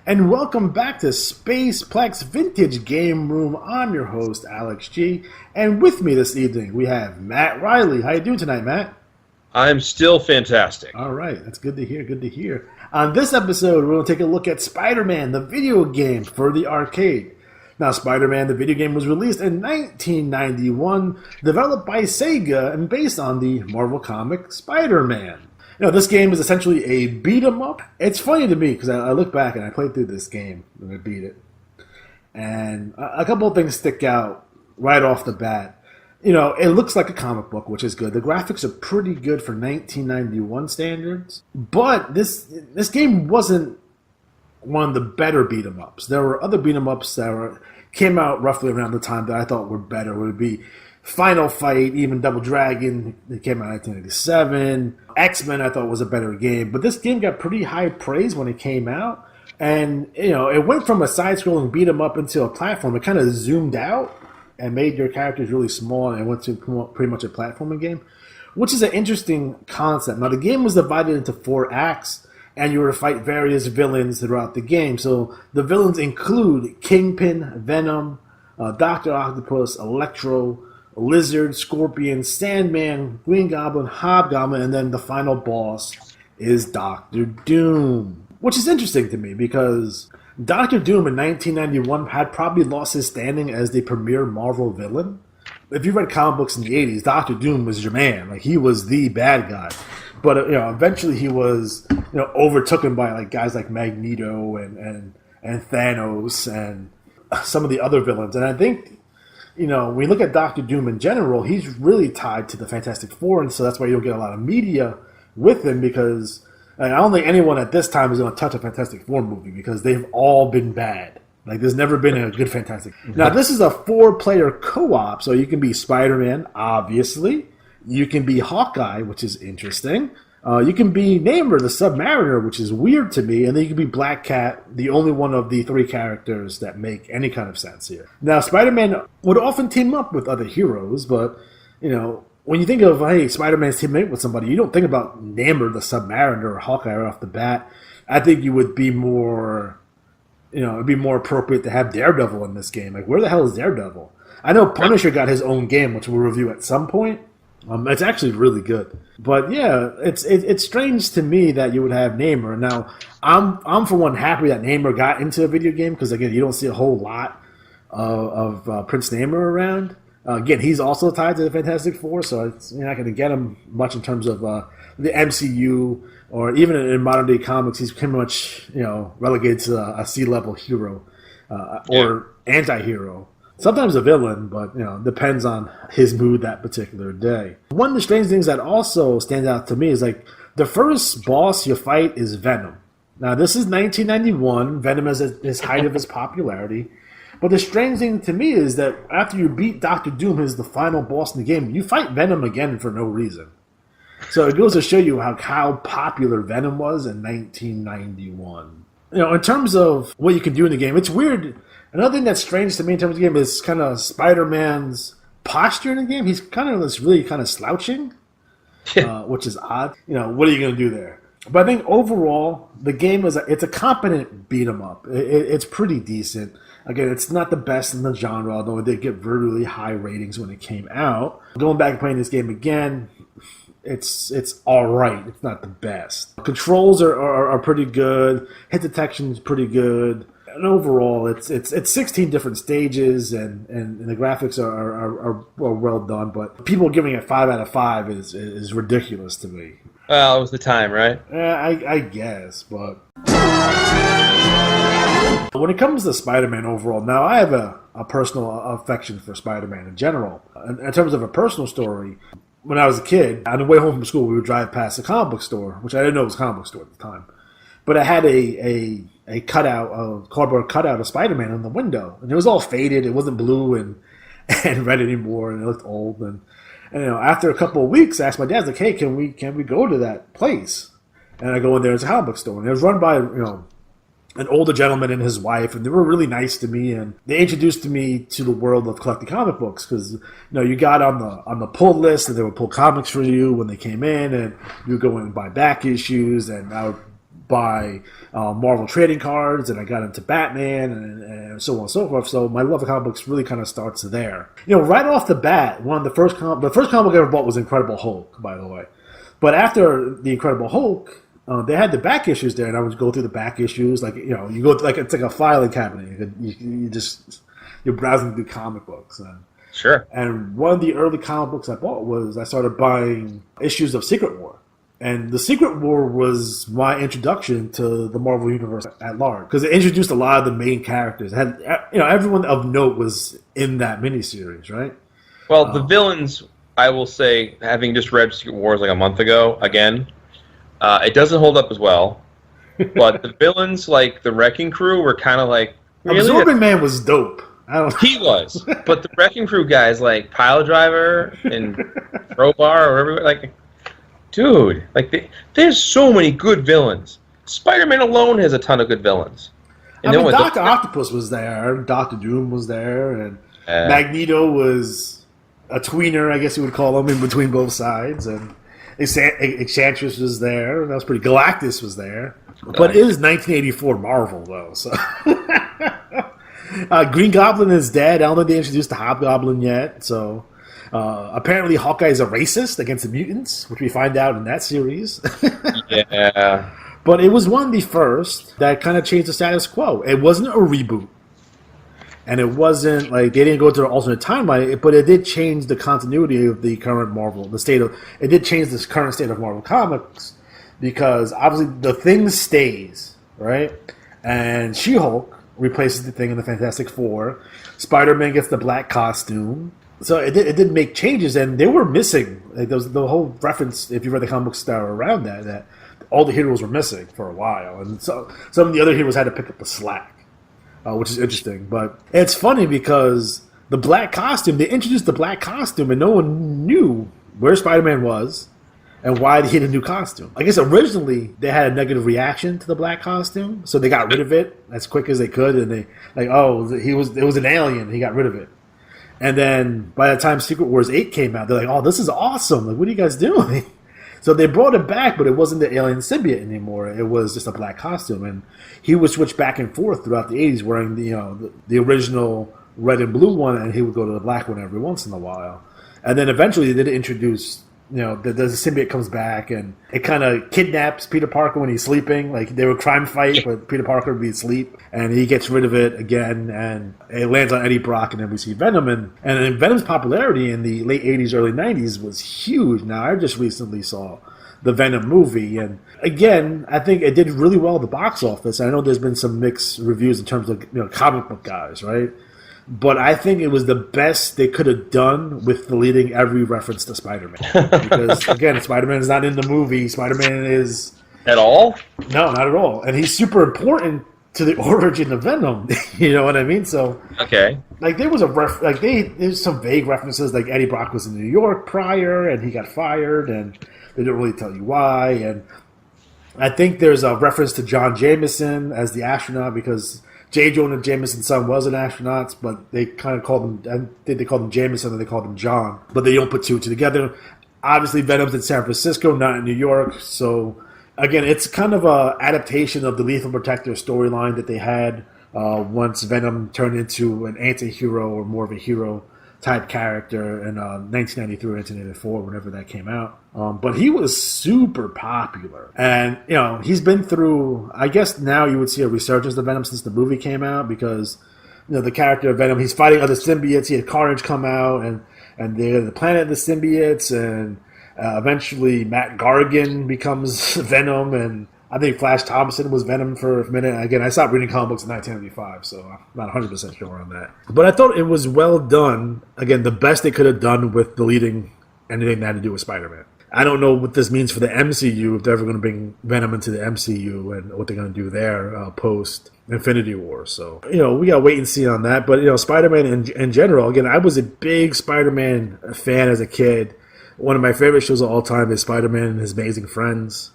And welcome back to Space Plex Vintage Game Room. I'm your host, Alex G. And with me this evening, we have Matt Riley. How you doing tonight, Matt? I'm still fantastic. All right, that's good to hear, good to hear. On this episode, we're going to take a look at Spider-Man, the video game for the arcade. Now, Spider-Man, the video game, was released in 1991, developed by Sega, and based on the Marvel comic Spider-Man. This game is essentially a beat-em-up. It's funny to me because I look back and I played through this game and I beat it. And a couple of things stick out right off the bat. It looks like a comic book, which is good. The graphics are pretty good for 1991 standards. But this game wasn't one of the better beat-em-ups. There were other beat-em-ups that came out roughly around the time that I thought were better. It would be Final Fight, even Double Dragon. It came out in 1987. X-Men I thought was a better game. But this game got pretty high praise when it came out. And, it went from a side-scrolling beat-em-up into a platform. It kind of zoomed out and made your characters really small and went to pretty much a platforming game, which is an interesting concept. Now, the game was divided into 4 acts, and you were to fight various villains throughout the game. So the villains include Kingpin, Venom, Dr. Octopus, Electro, Lizard, Scorpion, Sandman, Green Goblin, Hobgoblin, and then the final boss is Doctor Doom. Which is interesting to me because Doctor Doom in 1991 had probably lost his standing as the premier Marvel villain. If you read comic books in the 80s, Doctor Doom was your man. Like, he was the bad guy. But eventually he was overtaken by guys like Magneto and Thanos and some of the other villains. And I think when we look at Doctor Doom in general, he's really tied to the Fantastic Four, and so that's why you'll get a lot of media with him because I don't think anyone at this time is going to touch a Fantastic Four movie because they've all been bad. There's never been a good Fantastic Four. Now, this is a 4-player co-op, so you can be Spider-Man, obviously. You can be Hawkeye, which is interesting. You can be Namor, the Submariner, which is weird to me. And then you can be Black Cat, the only one of the 3 characters that make any kind of sense here. Now, Spider-Man would often team up with other heroes, but, when you think of, hey, Spider-Man's teaming up with somebody, you don't think about Namor, the Submariner, or Hawkeye right off the bat. I think you would be more, it'd be more appropriate to have Daredevil in this game. Where the hell is Daredevil? I know Punisher got his own game, which we'll review at some point. It's actually really good. But yeah, it's strange to me that you would have Namor. Now, I'm for one happy that Namor got into a video game because, again, you don't see a whole lot of Prince Namor around. Again, he's also tied to the Fantastic Four, so you're not going to get him much in terms of the MCU or even in modern-day comics. He's pretty much relegated to a C-level hero or anti-hero. Sometimes a villain, but depends on his mood that particular day. One of the strange things that also stands out to me is the first boss you fight is Venom. Now, this is 1991. Venom is at his height of his popularity. But the strange thing to me is that after you beat Doctor Doom, who's the final boss in the game, you fight Venom again for no reason. So it goes to show you how popular Venom was in 1991. In terms of what you can do in the game, it's weird. Another thing that's strange to me in terms of the game is kind of Spider-Man's posture in the game. He's kind of really kind of slouching, which is odd. What are you going to do there? But I think overall, the game it's a competent beat 'em up. It's pretty decent. Again, it's not the best in the genre, although it did get really high ratings when it came out. Going back and playing this game again, it's all right. It's not the best. Controls are pretty good. Hit detection is pretty good. And overall, it's 16 different stages, and the graphics are well done. But people giving it 5 out of 5 is ridiculous to me. Well, it was the time, right? I guess, but when it comes to Spider-Man overall, now I have a personal affection for Spider-Man in general. In terms of a personal story, when I was a kid, on the way home from school, we would drive past a comic book store, which I didn't know was a comic book store at the time. But I had a cardboard cutout of Spider-Man on the window, and it was all faded. It wasn't blue and red anymore, and it looked old. And after a couple of weeks, I asked my dad, "Hey, can we go to that place?" And I go in there. It's a comic book store, and it was run by an older gentleman and his wife, and they were really nice to me, and they introduced me to the world of collecting comic books because you got on the pull list, and they would pull comics for you when they came in, and you would go in and buy back issues, and I would buy Marvel trading cards, and I got into Batman, and so on and so forth. So my love of comic books really kind of starts there. Right off the bat, the first comic book I ever bought was Incredible Hulk, by the way. But after the Incredible Hulk, they had the back issues there, and I would go through the back issues. You go like it's like a filing cabinet. You're browsing through comic books. Sure. And one of the early comic books I bought was I started buying issues of Secret War. And the Secret War was my introduction to the Marvel Universe at large, because it introduced a lot of the main characters. It had, everyone of note was in that miniseries, right? Well, the villains, I will say, having just read Secret Wars like a month ago, again, it doesn't hold up as well. But the villains, like the Wrecking Crew, were kind of like... Really? Absorbing Man was dope. He was. But the Wrecking Crew guys, like Pile Driver and Crowbar, or everywhere, like... Dude, there's so many good villains. Spider-Man alone has a ton of good villains. And Dr. Octopus was there, Dr. Doom was there, and Magneto was a tweener, I guess you would call him, in between both sides, and Enchantress was there, and that was pretty. Galactus was there. But it is 1984 Marvel, though, so... Green Goblin is dead. I don't think they introduced the Hobgoblin yet, so... apparently Hawkeye is a racist against the mutants, which we find out in that series. Yeah. But it was one of the first that kind of changed the status quo. It wasn't a reboot. And it wasn't like they didn't go to an alternate timeline, but it did change the continuity of the current Marvel, it did change this current state of Marvel Comics, because obviously the Thing stays, right? And She-Hulk replaces the Thing in the Fantastic Four. Spider-Man gets the black costume. So it did make changes, and they were missing. Like, there was the whole reference, if you read the comic books that were around that all the heroes were missing for a while, and so some of the other heroes had to pick up the slack, which is interesting. But it's funny because the black costume, they introduced the black costume, and no one knew where Spider-Man was and why he had a new costume. I guess originally they had a negative reaction to the black costume, so they got rid of it as quick as they could, and it was an alien, he got rid of it. And then by the time Secret Wars 8 came out, they're like, oh, this is awesome. Like, what are you guys doing? So they brought it back, but it wasn't the alien symbiote anymore. It was just a black costume. And he would switch back and forth throughout the 80s wearing the original red and blue one, and he would go to the black one every once in a while. And then eventually they did introduce... the symbiote comes back, and it kind of kidnaps Peter Parker when he's sleeping. Like, they would crime fight, but Peter Parker would be asleep, and he gets rid of it again, and it lands on Eddie Brock, and then we see Venom. And Venom's popularity in the late 80s, early 90s was huge. Now, I just recently saw the Venom movie, and again, I think it did really well at the box office. I know there's been some mixed reviews in terms of comic book guys, right? But I think it was the best they could have done with deleting every reference to Spider-Man. Because, again, Spider-Man is not in the movie. Spider-Man is... At all? No, not at all. And he's super important to the origin of Venom. You know what I mean? So... Okay. Like, there was there's some vague references, like Eddie Brock was in New York prior, and he got fired, and they didn't really tell you why. And I think there's a reference to John Jameson as the astronaut, because... J. Jonah Jameson's son was an astronaut, but they kind of called him, I think they called him Jameson and they called him John. But they don't put two and two together. Obviously, Venom's in San Francisco, not in New York. So, again, it's kind of an adaptation of the Lethal Protector storyline that they had once Venom turned into an anti-hero or more of a hero type character in 1993 or 1984, whenever that came out. But he was super popular. And, he's been through, I guess now you would see a resurgence of Venom since the movie came out, because, the character of Venom, he's fighting other symbiotes. He had Carnage come out, and they're the planet of the symbiotes, and eventually Matt Gargan becomes Venom, and I think Flash Thompson was Venom for a minute. Again, I stopped reading comic books in 1995, so I'm not 100% sure on that. But I thought it was well done. Again, the best they could have done with deleting anything that had to do with Spider-Man. I don't know what this means for the MCU, if they're ever going to bring Venom into the MCU and what they're going to do there post Infinity War. So, we got to wait and see on that. But, Spider-Man in general, again, I was a big Spider-Man fan as a kid. One of my favorite shows of all time is Spider-Man and His Amazing Friends.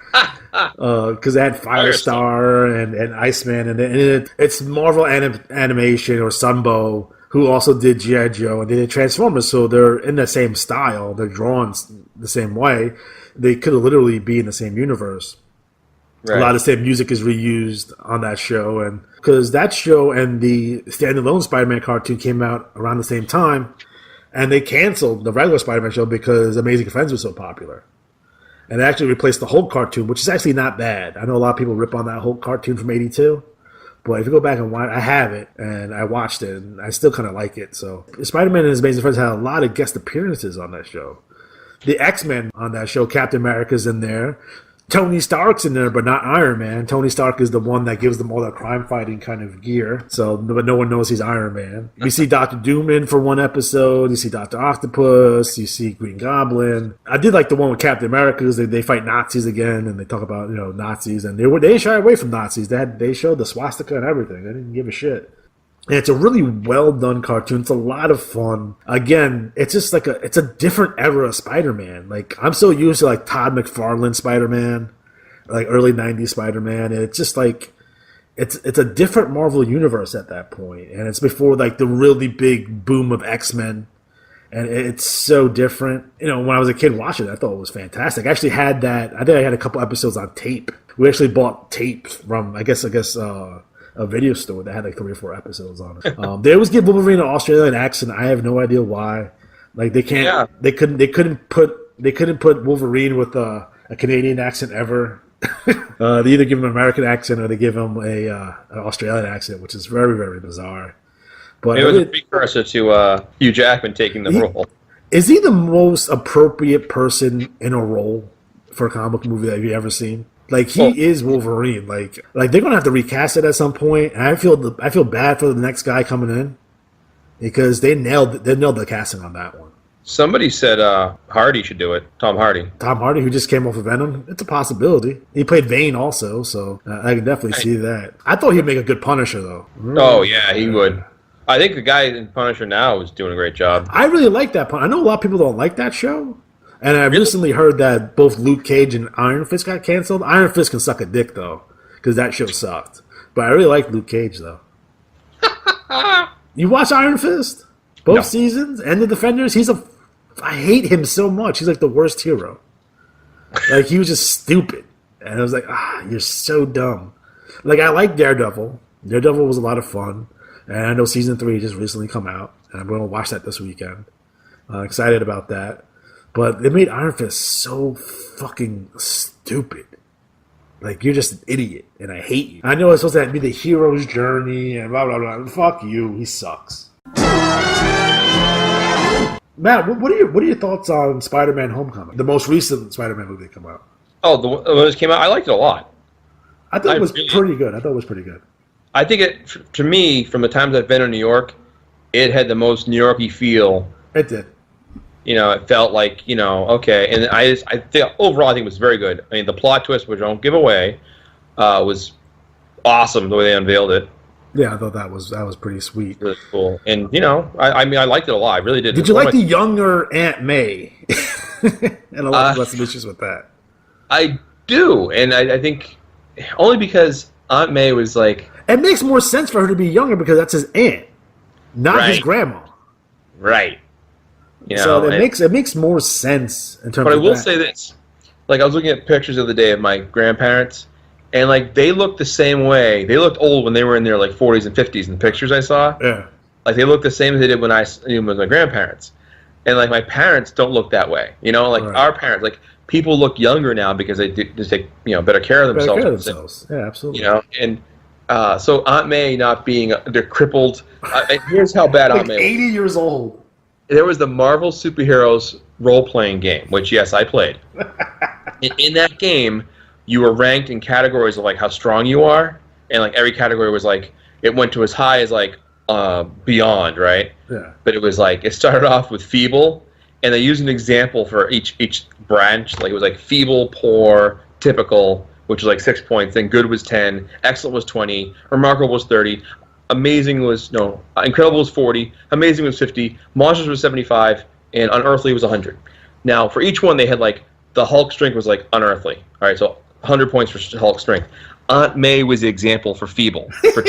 Because it had Firestar and Iceman. And it's Marvel Animation or Sunbow, who also did G.I. Joe, and they did Transformers, so they're in the same style. They're drawn the same way. They could literally be in the same universe. Right. A lot of the same music is reused on that show, and because that show and the standalone Spider-Man cartoon came out around the same time, and they canceled the regular Spider-Man show because Amazing Friends was so popular. And they actually replaced the Hulk cartoon, which is actually not bad. I know a lot of people rip on that Hulk cartoon from '82, but if you go back and watch, I have it, and I watched it, and I still kind of like it. So Spider-Man and his Amazing Friends had a lot of guest appearances on that show. The X-Men on that show, Captain America's in there. Tony Stark's in there, but not Iron Man. Tony Stark is the one that gives them all that crime-fighting kind of gear. So, but no one knows he's Iron Man. You see Dr. Doom in for one episode. You see Dr. Octopus. You see Green Goblin. I did like the one with Captain America because they fight Nazis again, and they talk about Nazis, and they shy away from Nazis. They showed the swastika and everything. They didn't give a shit. And it's a really well done cartoon. It's a lot of fun. Again, it's just like it's a different era of Spider-Man. Like, I'm so used to like Todd McFarlane Spider-Man, like early '90s Spider-Man. And it's just like it's a different Marvel universe at that point. And it's before like the really big boom of X-Men. And it's so different. When I was a kid watching it, I thought it was fantastic. I actually had that. I think I had a couple episodes on tape. We actually bought tape from I guess a video store that had like 3 or 4 episodes on it. They always give Wolverine an Australian accent. I have no idea why. Like they can't. Yeah. They couldn't put Wolverine with a Canadian accent ever. They either give him an American accent or they give him an Australian accent, which is very, very bizarre. But it was a precursor to Hugh Jackman taking the role. Is he the most appropriate person in a role for a comic movie that you've ever seen? Like, he is Wolverine. Like they're gonna have to recast it at some point, and I feel bad for the next guy coming in because they nailed the casting on that one. Somebody said Hardy should do it. Tom Hardy. Tom Hardy, who just came off of Venom. It's a possibility. He played Bane also, so I can definitely see that. I thought he'd make a good Punisher, though. Oh, yeah, he would. I think the guy in Punisher now is doing a great job. I really like that Punisher. I know a lot of people don't like that show. And I recently heard that both Luke Cage and Iron Fist got canceled. Iron Fist can suck a dick, though, because that show sucked. But I really like Luke Cage, though. You watch Iron Fist? Both seasons? And the Defenders? I hate him so much. He's like the worst hero. Like, he was just stupid. And I was like, you're so dumb. Like, I like Daredevil. Daredevil was a lot of fun. And I know season 3 just recently come out. And I'm going to watch that this weekend. Excited about that. But they made Iron Fist so fucking stupid. Like, you're just an idiot, and I hate you. I know it's supposed to be the hero's journey, and blah, blah, blah. Fuck you. He sucks. Matt, what are your thoughts on Spider-Man Homecoming? The most recent Spider-Man movie that came out. Oh, when it came out, I liked it a lot. I thought it was pretty good. I think to me, from the times I've been in New York, it had the most New York-y feel. It did. It felt like, okay. And I think overall, I think it was very good. I mean, the plot twist, which I don't give away, was awesome the way they unveiled it. Yeah, I thought that was pretty sweet. Really cool. And, I liked it a lot. I really did. Did you like the younger Aunt May? And a lot of issues with that. I do. And I think only because Aunt May was like... It makes more sense for her to be younger because that's his aunt, not his grandma. Right. So it makes more sense in terms of But I will say this. Like, I was looking at pictures the other day of my grandparents, and, like, they looked the same way. They looked old when they were in their, like, 40s and 50s in the pictures I saw. Yeah. Like, they looked the same as they did when I with my grandparents. And, like, my parents don't look that way. Our parents, like, people look younger now because they just take, better care of themselves. Yeah, absolutely. And so Aunt May not being, they're crippled. Here's how bad Aunt May was. 80 years old. There was the Marvel Superheroes role-playing game, which, yes, I played. In that game, you were ranked in categories of, like, how strong you are, and, like, every category was, like, it went to as high as, like, beyond, right? Yeah. But it was, like, it started off with feeble, and they used an example for each branch. Like, it was, like, feeble, poor, typical, which was, like, 6 points, then good was 10, excellent was 20, remarkable was 30, incredible was 40, amazing was 50, monsters was 75, and unearthly was 100. Now, for each one, they had, like, the Hulk strength was, like, unearthly. All right, so 100 points for Hulk strength. Aunt May was the example for feeble. For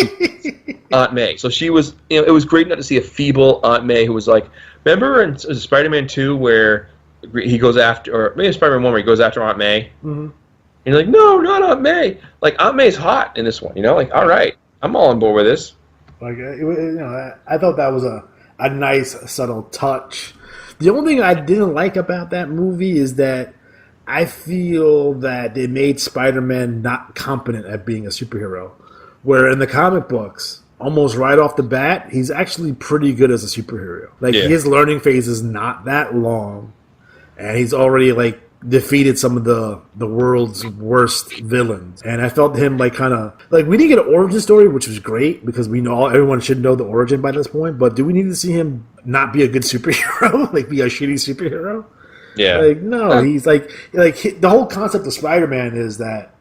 Aunt May. So she was, it was great not to see a feeble Aunt May who was like, remember in Spider-Man 2 where he goes after, or maybe Spider-Man 1 where he goes after Aunt May? Mm-hmm. And you're like, no, not Aunt May. Like, Aunt May's hot in this one, you know? Like, all right, I'm all on board with this. Like, I thought that was a nice, subtle touch. The only thing I didn't like about that movie is that I feel that they made Spider-Man not competent at being a superhero. Where in the comic books, almost right off the bat, he's actually pretty good as a superhero. Like, his learning phase is not that long, and he's already, like, defeated some of the world's worst villains. And I felt him, like, kind of... Like, we didn't get an origin story, which was great, because we know everyone should know the origin by this point, but do we need to see him not be a good superhero? Like, be a shitty superhero? Yeah. Like, no, he's like the whole concept of Spider-Man is that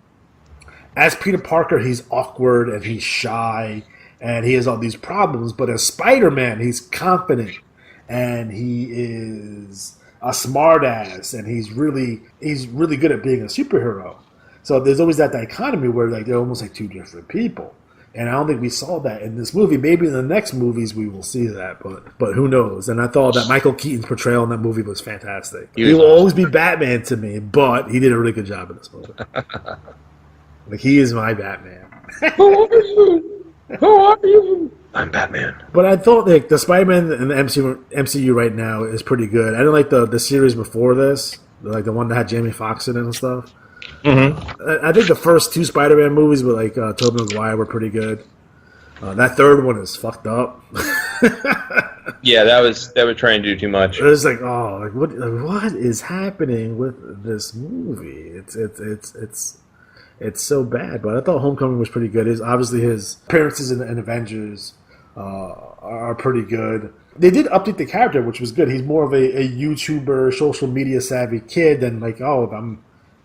as Peter Parker, he's awkward and he's shy and he has all these problems, but as Spider-Man, he's confident and he is a smartass and he's really good at being a superhero. So there's always that dichotomy where like they're almost like two different people. And I don't think we saw that in this movie. Maybe in the next movies we will see that, but who knows? And I thought that Michael Keaton's portrayal in that movie was fantastic. He will always be Batman to me, but he did a really good job in this movie. Like, he is my Batman. Who are you? Who are you? I'm Batman. But I thought like the Spider-Man in the MCU right now is pretty good. I didn't like the series before this, like the one that had Jamie Foxx in it and stuff. Mm-hmm. I think the first two Spider-Man movies with like Tobey Maguire were pretty good. That third one is fucked up. Yeah, they were trying to do too much. It was like, oh, like what is happening with this movie? It's so bad. But I thought Homecoming was pretty good. Obviously his appearances in Avengers are pretty good. They did update the character, which was good. He's more of a YouTuber, social media savvy kid than like, oh, I'm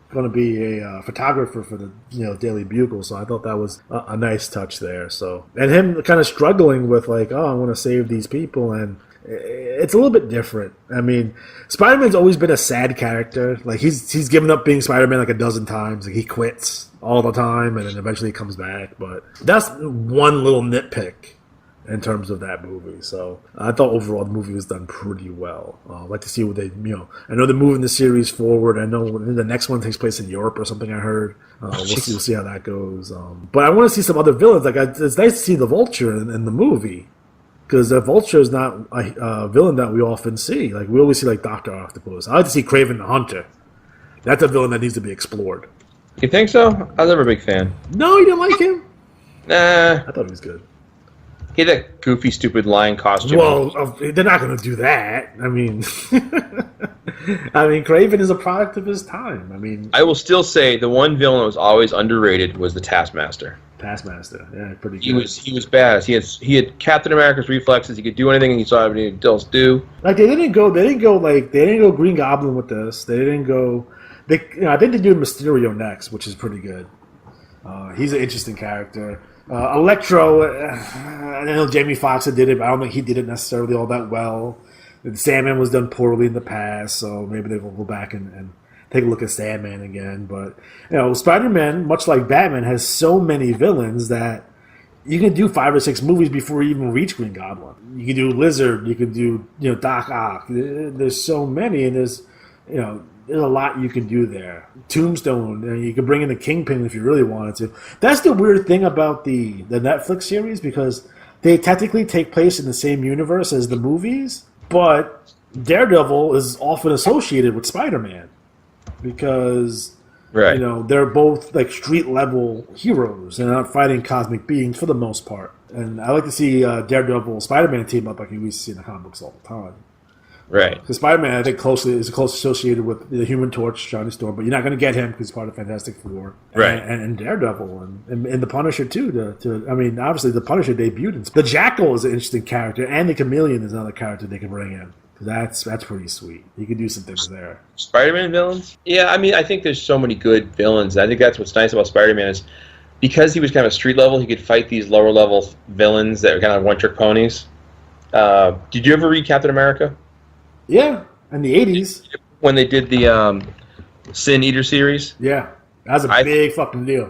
going to be a photographer for the Daily Bugle. So I thought that was a nice touch there. So, and him kind of struggling with like, oh, I want to save these people, and it's a little bit different. I mean, Spider-Man's always been a sad character. Like he's given up being Spider-Man like a dozen times. Like he quits all the time, and then eventually comes back. But that's one little nitpick in terms of that movie. So I thought overall the movie was done pretty well. I'd like to see what they, I know they're moving the series forward. I know the next one takes place in Europe or something, I heard. We'll see how that goes. But I want to see some other villains. Like it's nice to see the Vulture in the movie, because the Vulture is not a villain that we often see. Like we always see like Dr. Octopus. I like to see Kraven the Hunter. That's a villain that needs to be explored. You think so? I was never a big fan. No, you didn't like him? Nah. I thought he was good. He had that goofy, stupid lion costume. Well, they're not going to do that. I mean, Kraven is a product of his time. I mean, I will still say the one villain that was always underrated was the Taskmaster. Taskmaster, yeah, pretty good. He was badass. He had Captain America's reflexes. He could do anything he saw everybody else do. Like they didn't go Green Goblin with this. They didn't go. I think they do Mysterio next, which is pretty good. He's an interesting character. Electro, I know Jamie Foxx did it, but I don't think he did it necessarily all that well. And Sandman was done poorly in the past, so maybe they will go back and take a look at Sandman again. But Spider-Man, much like Batman, has so many villains that you can do 5 or 6 movies before you even reach Green Goblin. You can do Lizard, you can do Doc Ock. There's so many, and there's a lot you can do there. Tombstone, and you can bring in the Kingpin if you really wanted to. That's the weird thing about the Netflix series, because they technically take place in the same universe as the movies, but Daredevil is often associated with Spider-Man because they're both like street level heroes and not fighting cosmic beings for the most part. And I like to see Daredevil Spider-Man team up like we used to see in the comic books all the time. Right. Because Spider-Man, I think, is closely associated with the Human Torch, Johnny Storm, but you're not going to get him because he's part of Fantastic Four. Right. And Daredevil, and the Punisher, too. Obviously, the Punisher debuted. The Jackal is an interesting character, and the Chameleon is another character they can bring in. That's pretty sweet. You can do some things there. Spider-Man villains? Yeah, I think there's so many good villains. I think that's what's nice about Spider-Man is because he was kind of street level, he could fight these lower level villains that are kind of one-trick ponies. Did you ever read Captain America? Yeah, in the 80s. When they did the Sin Eater series? Yeah, that was a big fucking deal.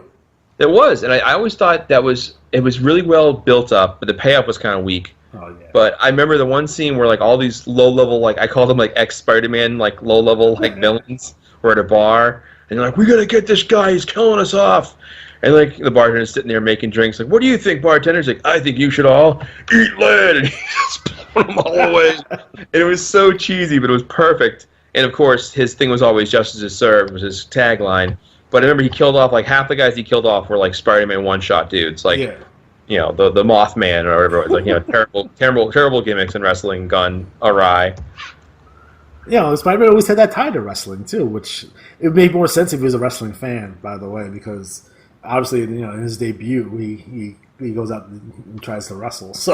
It was, and I always thought it was really well built up, but the payoff was kind of weak. Oh, yeah. But I remember the one scene where like all these low-level, like I call them like ex-Spider-Man, like low-level like villains were at a bar, And they're like, we got to get this guy. He's killing us off. And like the bartender's sitting there making drinks. Like, what do you think, bartender? He's like, I think you should all eat lead. And he just put them all away. And it was so cheesy, but it was perfect. And of course, his thing was always justice is served was his tagline. But I remember he killed off, like, half the guys he killed off were like Spider-Man one-shot dudes. Like, you know, the Mothman or whatever it was. Like, you know, terrible gimmicks in wrestling gone awry. Yeah, Spider-Man always had that tie to wrestling too, which it made more sense if he was a wrestling fan, by the way, because obviously, you know, in his debut, he goes out and tries to wrestle. So,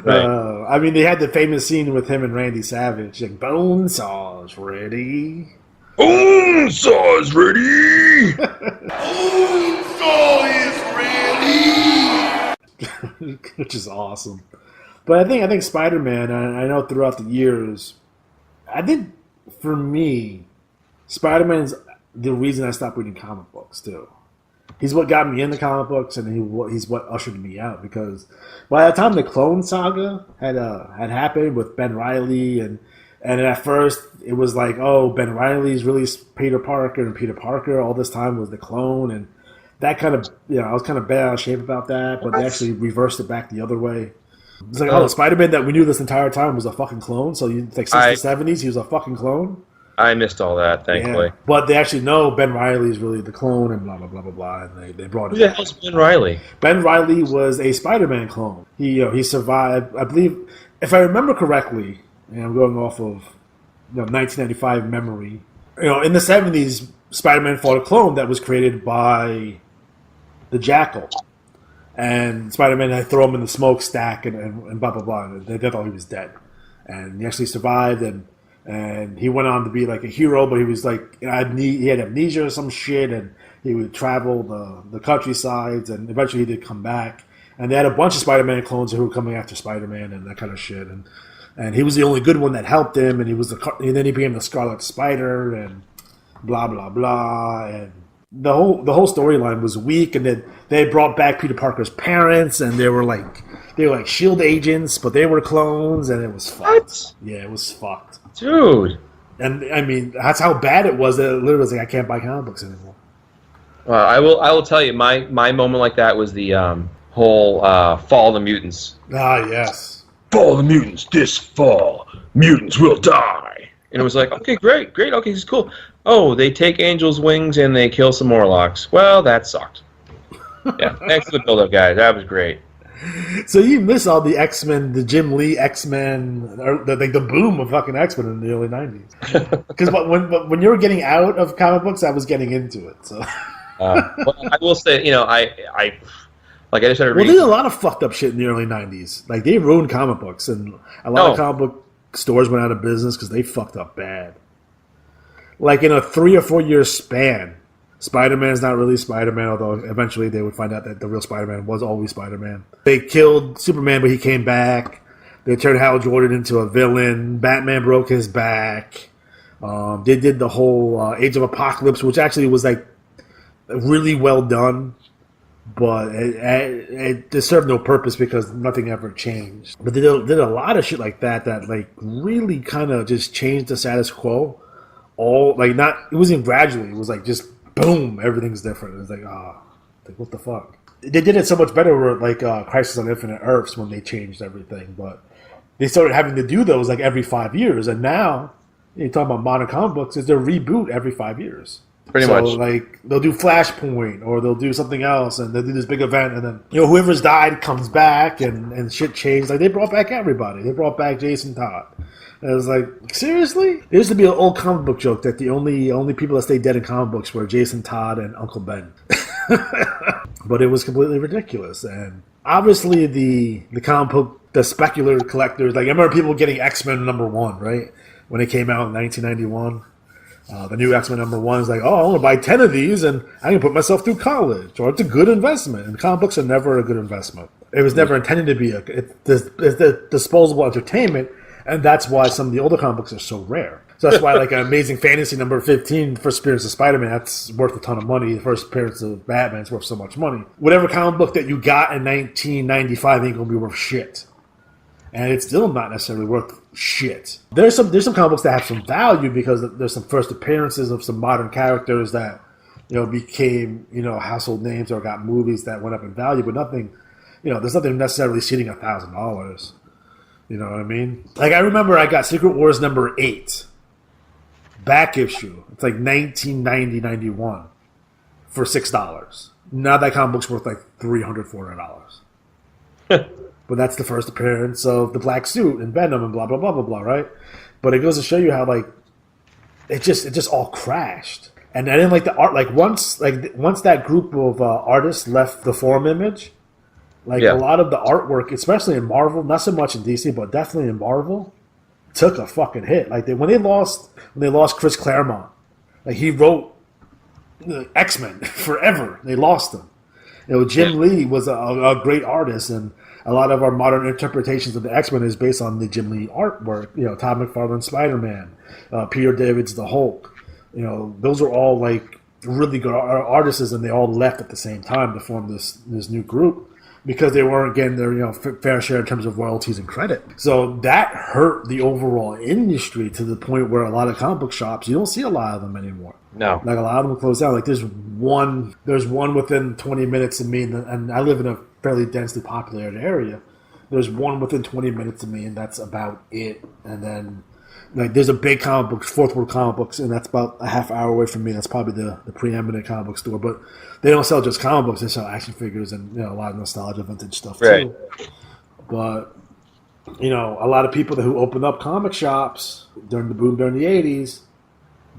right. I mean, they had the famous scene with him and Randy Savage, like, Bonesaw's ready. Bonesaw's ready! Bonesaw is ready! Which is awesome. But I think Spider-Man, I know throughout the years, I think for me, Spider-Man's the reason I stopped reading comic books too. He's what got me into comic books, and he's what ushered me out. Because by the time the Clone Saga had happened with Ben Reilly, and at first it was like, oh, Ben Reilly's really Peter Parker, and Peter Parker all this time was the clone, and that kind of, you know, I was kind of bad out of shape about that, but they actually reversed it back the other way. It's like, oh, Spider-Man that we knew this entire time was a fucking clone. So you like since the 70s, he was a fucking clone. I missed all that, thankfully. Yeah. But they actually know Ben Reilly is really the clone, and blah blah blah blah blah. And they brought it. Who the hell's Ben Reilly? Ben Reilly was a Spider-Man clone. He survived, I believe, if I remember correctly, and I'm going off of 1995 memory. You know, in the 70s, Spider-Man fought a clone that was created by the Jackal. And Spider-Man had throw him in the smokestack and blah, blah, blah. And they thought he was dead. And he actually survived, and he went on to be like a hero, but he was like, he had amnesia or some shit, and he would travel the countrysides, and eventually he did come back. And they had a bunch of Spider-Man clones who were coming after Spider-Man and that kind of shit. And he was the only good one that helped him, and and then he became the Scarlet Spider, and blah, blah, blah. And the whole storyline was weak, and then they brought back Peter Parker's parents, and they were like S.H.I.E.L.D. agents, but they were clones, and it was fucked. What? Yeah, it was fucked. Dude. And, I mean, that's how bad it was that it literally was like, I can't buy comic books anymore. I will tell you, my moment like that was the whole Fall of the Mutants. Ah, yes. Fall of the Mutants, this fall, mutants will die. And it was like, okay, great, okay, this is cool. Oh, they take Angel's wings and they kill some Morlocks. Well, that sucked. Yeah, thanks for the build-up, guys. That was great. So you miss all the X-Men, the Jim Lee X-Men, or the boom of fucking X-Men in the early 90s. Because when you were getting out of comic books, I was getting into it. So. Well, I will say, you know, I just started reading. Well, there's a lot of fucked up shit in the early 90s. Like, they ruined comic books, and a lot of comic book stores went out of business because they fucked up bad. Like, in a 3 or 4 year span, Spider-Man's not really Spider-Man, although eventually they would find out that the real Spider-Man was always Spider-Man. They killed Superman, but he came back. They turned Hal Jordan into a villain. Batman broke his back. They did the whole Age of Apocalypse, which actually was like really well done, but it served no purpose because nothing ever changed. But they did a lot of shit like that like really kind of just changed the status quo. It wasn't gradually. It was like just boom, everything's different. It was like, what the fuck? They did it so much better with like Crisis on Infinite Earths when they changed everything, but they started having to do those like every 5 years, and now you're talking about modern comic books, is they'll reboot every 5 years. Pretty much. Like, they'll do Flashpoint, or they'll do something else, and they'll do this big event, and then, whoever's died comes back, and shit changed. Like, they brought back everybody. They brought back Jason Todd. And it was like, seriously? There used to be an old comic book joke that the only people that stayed dead in comic books were Jason Todd and Uncle Ben. But it was completely ridiculous. And obviously the comic book, the speculator collectors, like, I remember people getting X-Men #1, right? When it came out in 1991. The new X-Men #1 is like, I want to buy 10 of these and I can put myself through college, or it's a good investment. And comic books are never a good investment. It was never intended to be it's the disposable entertainment, and that's why some of the older comic books are so rare. So that's why, like, Amazing Fantasy #15, First Appearance of Spider-Man, that's worth a ton of money. The First Appearance of Batman is worth so much money. Whatever comic book that you got in 1995 ain't going to be worth shit. And it's still not necessarily worth shit. There's some comic books that have some value because there's some first appearances of some modern characters that became household names or got movies that went up in value, but nothing. There's nothing necessarily exceeding $1,000. You know what I mean? Like I remember I got Secret Wars #8 back issue. It's like 1990-91 for $6. Now that comic book's worth like $300-400. But that's the first appearance of the Black Suit and Venom and blah blah blah blah blah, right? But it goes to show you how like it just all crashed. And I didn't like the art. Once that group of artists left the Form Image, a lot of the artwork, especially in Marvel, not so much in DC, but definitely in Marvel, took a fucking hit. Like when they lost Chris Claremont, like he wrote X-Men forever. They lost him. Jim Lee was a great artist, and a lot of our modern interpretations of the X-Men is based on the Jim Lee artwork. Todd McFarlane's Spider-Man, Peter David's The Hulk. Those are all like really good artists, and they all left at the same time to form this new group because they weren't getting their fair share in terms of royalties and credit. So that hurt the overall industry to the point where a lot of comic book shops, you don't see a lot of them anymore. No, like a lot of them closed down. Like there's one within 20 minutes of me, and I live in a fairly densely populated area. There's one within 20 minutes of me, and that's about it. And then there's a big comic book, Fourth World Comic Books, and that's about a half hour away from me. That's probably the preeminent comic book store. But they don't sell just comic books; they sell action figures and a lot of nostalgia, vintage stuff too. But a lot of people who opened up comic shops during the boom during the '80s,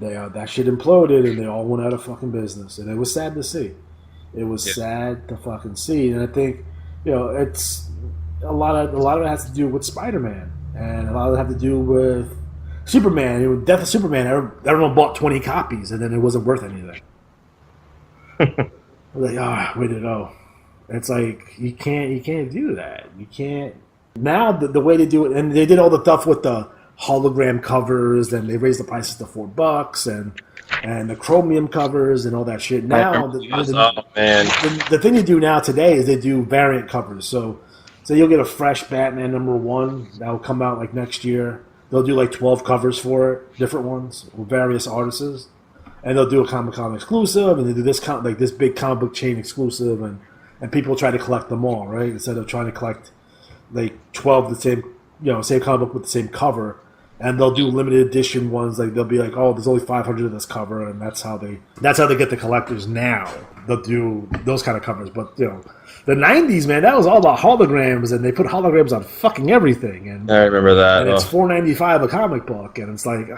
that shit imploded, and they all went out of fucking business, and it was sad to see. It was sad to fucking see, and I think it's a lot of it has to do with Spider-Man, and a lot of it has to do with Superman. Death of Superman, everyone bought 20 copies, and then it wasn't worth anything. Like, way to go. It's like you can't do that. You can't. Now the way they do it, and they did all the stuff with the hologram covers, and they raised the prices to $4, and the chromium covers and all that shit. Now the thing they do now today is they do variant covers. So you'll get a fresh Batman #1 that will come out like next year. They'll do like 12 covers for it, different ones with various artists, and they'll do a Comic-Con exclusive, and they do this big comic book chain exclusive, and people try to collect them all, right? Instead of trying to collect like 12 the same comic book with the same cover, and they'll do limited edition ones. Like they'll be like, oh, there's only 500 of this cover, and that's how they get the collectors now. They'll do those kind of covers, but the 90s, man, that was all about holograms, and they put holograms on fucking everything. And I remember that. And it's $4.95 a comic book, and it's like,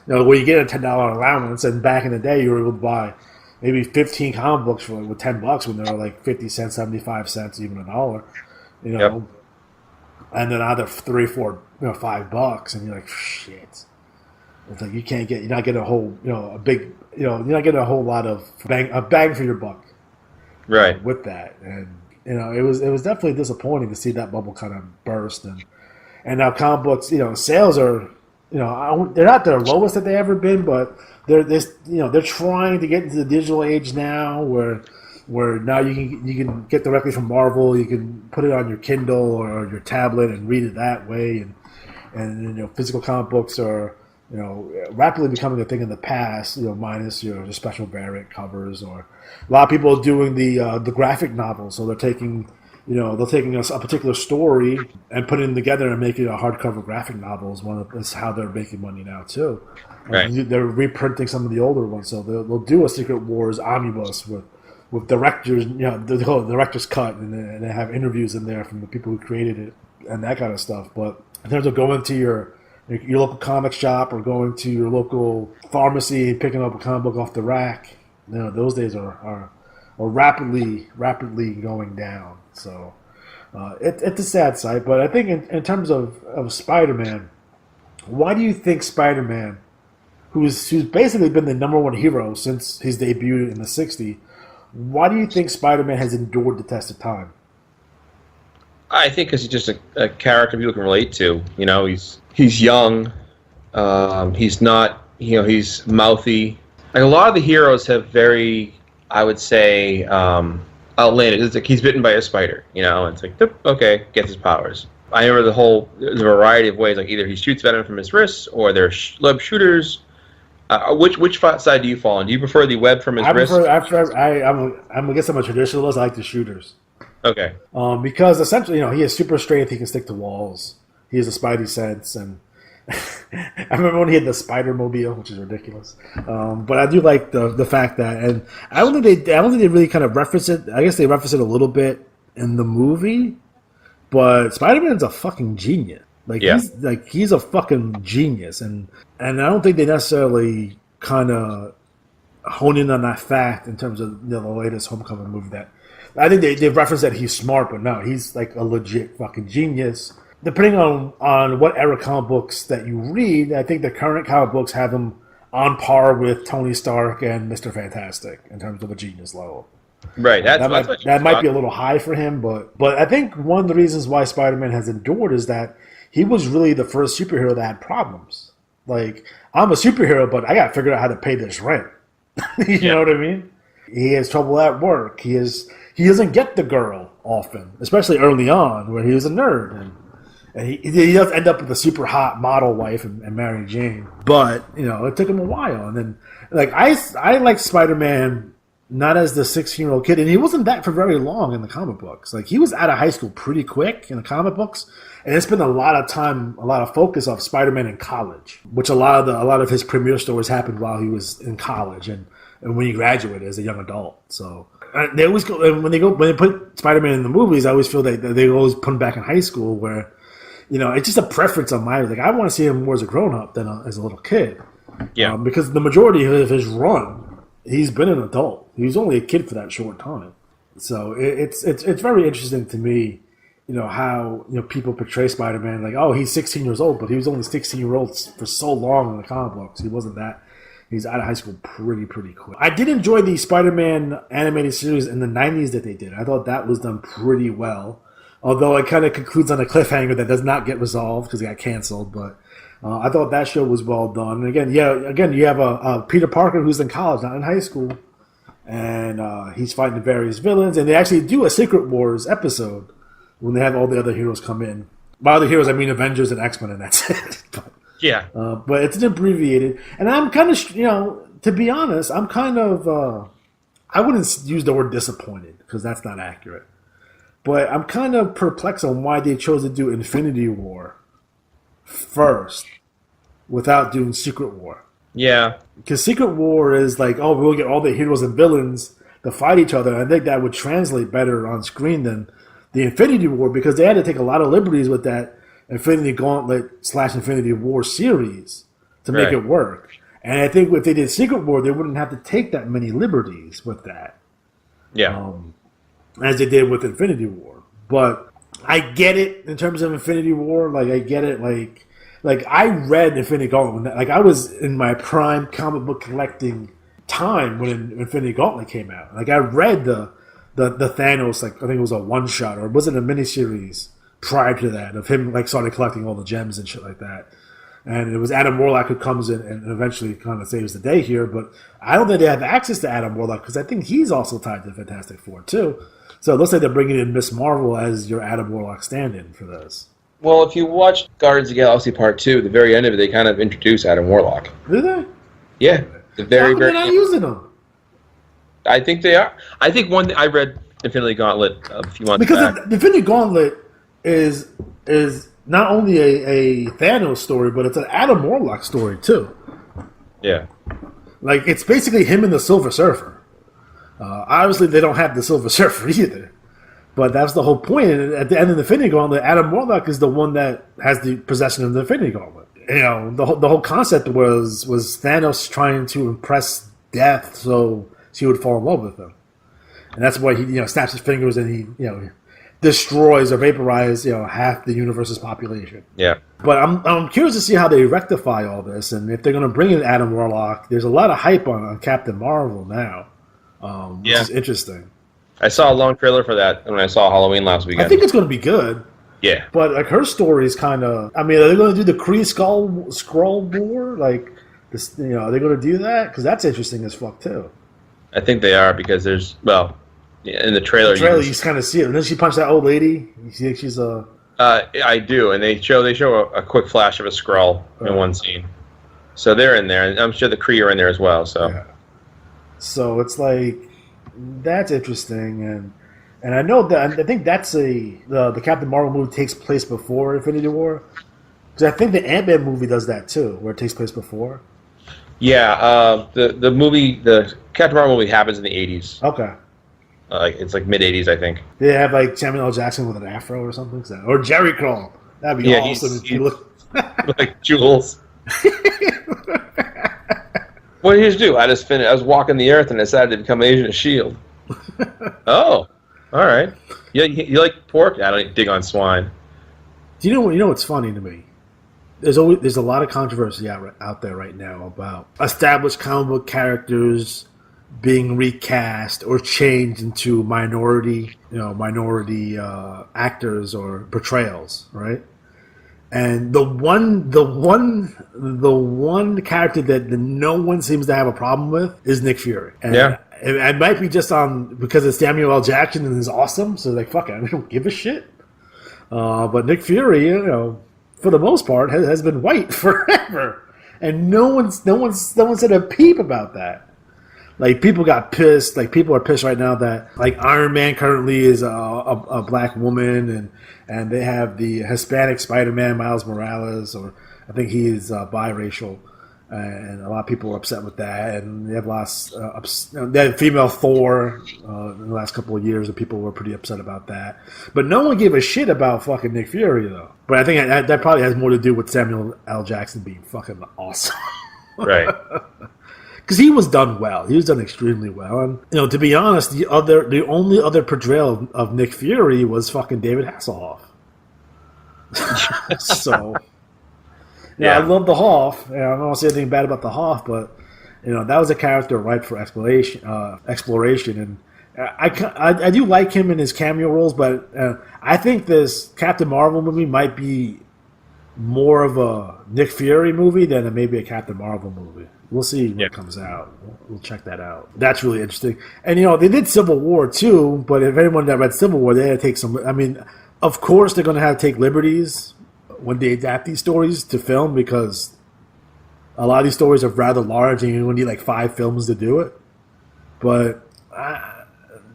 where you get a $10 allowance, and back in the day, you were able to buy maybe 15 comic books for with $10 when they were like 50 cents, 75 cents, even $1. Yep. And then either $3, $4, $5, and you're like, shit. It's like you're not getting a whole, you're not getting a whole lot of bang for your buck. Right. With that, and it was definitely disappointing to see that bubble kind of burst, and now comic books, sales are, they're not their lowest that they ever been, but they're trying to get into the digital age now, where now you can get directly from Marvel, you can put it on your Kindle or your tablet and read it that way, and physical comic books are rapidly becoming a thing in the past, minus your special variant covers, or a lot of people are doing the graphic novels. So they're taking a particular story and putting it together and making a hardcover graphic novel. Is how they're making money now too. Right. They're reprinting some of the older ones, so they'll do a Secret Wars omnibus with directors, the director's cut, and they have interviews in there from the people who created it and that kind of stuff. But in terms of going to your local comic shop or going to your local pharmacy and picking up a comic book off the rack, those days are rapidly going down. So it's a sad sight. But I think in terms of Spider-Man, why do you think Spider-Man, who's basically been the #1 hero since his debut in the '60s, why do you think Spider-Man has endured the test of time? I think because he's just a character people can relate to. He's young. He's not. He's mouthy. Like a lot of the heroes have very, I would say, outlandish. It's like he's bitten by a spider. It's like, okay, gets his powers. I remember there's a variety of ways. Like either he shoots Venom from his wrists, or they're web shooters. Which side do you fall on? Do you prefer the web from his wrist? I guess I'm a traditionalist. I like the shooters. Okay. Because essentially, he has super strength. He can stick to walls. He has a spidey sense, and I remember when he had the Spider-Mobile, which is ridiculous. But I do like the fact that, and I don't think they really kind of reference it. I guess they reference it a little bit in the movie, but Spider-Man's a fucking genius. He's a fucking genius, and I don't think they necessarily kind of hone in on that fact in terms of the latest Homecoming movie. That I think they reference that he's smart, but no, he's like a legit fucking genius. Depending on what era comic books that you read, I think the current comic books have him on par with Tony Stark and Mr. Fantastic in terms of a genius level. Right. That might be a little high for him, but I think one of the reasons why Spider-Man has endured is that he was really the first superhero that had problems. Like, I'm a superhero, but I got to figure out how to pay this rent. You know what I mean? He has trouble at work. He doesn't get the girl often, especially early on, where he was a nerd. And he does end up with a super hot model wife and Mary Jane. But, it took him a while. And then, I like Spider-Man not as the 16-year-old kid. And he wasn't that for very long in the comic books. Like, he was out of high school pretty quick in the comic books. And it's been a lot of focus of Spider-Man in college, which a lot of his premiere stories happened while he was in college and when he graduated as a young adult. So they always go, and when they put Spider-Man in the movies, I always feel that they always put him back in high school where, it's just a preference on my, like, I want to see him more as a grown-up than as a little kid. Yeah. Because the majority of his run, he's been an adult. He was only a kid for that short time. So it's very interesting to me, how people portray Spider-Man like, oh, he's 16 years old, but he was only 16-year-old for so long in the comic books. He wasn't that. He's out of high school pretty quick. I did enjoy the Spider-Man animated series in the 90s that they did. I thought that was done pretty well, although it kind of concludes on a cliffhanger that does not get resolved because it got canceled. But I thought that show was well done. And again, you have a Peter Parker who's in college, not in high school, and he's fighting various villains. And they actually do a Secret Wars episode when they have all the other heroes come in. By other heroes, I mean Avengers and X-Men, and that's it. But it's abbreviated. And I'm kind of, to be honest, I'm kind of, I wouldn't use the word disappointed, because that's not accurate. But I'm kind of perplexed on why they chose to do Infinity War first without doing Secret War. Yeah. Because Secret War is like, oh, we'll get all the heroes and villains to fight each other. And I think that would translate better on screen than the Infinity War, because they had to take a lot of liberties with that Infinity Gauntlet / Infinity War series to make it work. And I think if they did Secret War, they wouldn't have to take that many liberties with that. Yeah. As they did with Infinity War. But I get it in terms of Infinity War. Like, I get it. Like I read Infinity Gauntlet. Like, I was in my prime comic book collecting time when Infinity Gauntlet came out. Like, I read the Thanos, like, I think it was a one-shot, or was it a miniseries prior to that, of him, like, started collecting all the gems and shit like that. And it was Adam Warlock who comes in and eventually kind of saves the day here, but I don't think they have access to Adam Warlock, because I think he's also tied to Fantastic Four, too. So it looks like they're bringing in Miss Marvel as your Adam Warlock stand-in for this. Well, if you watch Guardians of the Galaxy Part 2, the very end of it, they kind of introduce Adam Warlock. Do they? Yeah. They're not using them. I think they are. I think I read Infinity Gauntlet a few months back. Because the Infinity Gauntlet is not only a Thanos story, but it's an Adam Warlock story too. Yeah. Like, it's basically him and the Silver Surfer. Obviously, they don't have the Silver Surfer either. But that's the whole point. And at the end of the Infinity Gauntlet, Adam Warlock is the one that has the possession of the Infinity Gauntlet. The whole concept was Thanos trying to impress Death so she would fall in love with him. And that's why he snaps his fingers and he destroys or vaporizes half the universe's population. Yeah. But I'm curious to see how they rectify all this, and if they're going to bring in Adam Warlock. There's a lot of hype on Captain Marvel now, which is interesting. I saw a long trailer for that when I saw Halloween last weekend. I think it's going to be good. Yeah. But like, her story is kind of, are they going to do the Kree Skrull War? Like, this, are they going to do that? Because that's interesting as fuck too. I think they are, because in the trailer, you kind of see it. And then she punched that old lady. You think she's a I do, and they show a quick flash of a Skrull in one scene. So they're in there, and I'm sure the Kree are in there as well. So, yeah. So it's like that's interesting, and I know that I think that's the Captain Marvel movie takes place before Infinity War, because I think the Ant-Man movie does that too, where it takes place before. Yeah, the Captain Marvel movie happens in the 80s. Okay. It's like mid 80s, I think. They have like Samuel L. Jackson with an afro or something, or Jerry Crawl. That'd be awesome. If you look like Jules. What did he do? I was walking the earth and decided to become Agent of Shield. Oh, all right. Yeah, you like pork? I don't dig on swine. Do you know what's funny to me? There's a lot of controversy out there right now about established comic book characters being recast or changed into minority actors or portrayals, right? And the one character that no one seems to have a problem with is Nick Fury. And yeah, it might be just because it's Samuel L. Jackson and is awesome, so like fuck it, I don't give a shit. But Nick Fury, for the most part, has been white forever, and no one said a peep about that. Like people got pissed. Like people are pissed right now that like Iron Man currently is a black woman, and they have the Hispanic Spider-Man Miles Morales, or I think he is biracial, and a lot of people are upset with that. And they have they had female Thor in the last couple of years, and people were pretty upset about that. But no one gave a shit about fucking Nick Fury though. But I think that probably has more to do with Samuel L. Jackson being fucking awesome, right? Because he was done well. He was done extremely well. And, to be honest, the only other portrayal of Nick Fury was fucking David Hasselhoff. So, yeah, I love the Hoff. I don't want to say anything bad about the Hoff, but, that was a character ripe for exploration. And I do like him in his cameo roles, but I think this Captain Marvel movie might be more of a Nick Fury movie than maybe a Captain Marvel movie. We'll see when it comes out. We'll check that out. That's really interesting. And, they did Civil War, too, but if anyone that read Civil War, they had to take some... I mean, of course they're going to have to take liberties when they adapt these stories to film, because a lot of these stories are rather large and you only need like 5 films to do it. But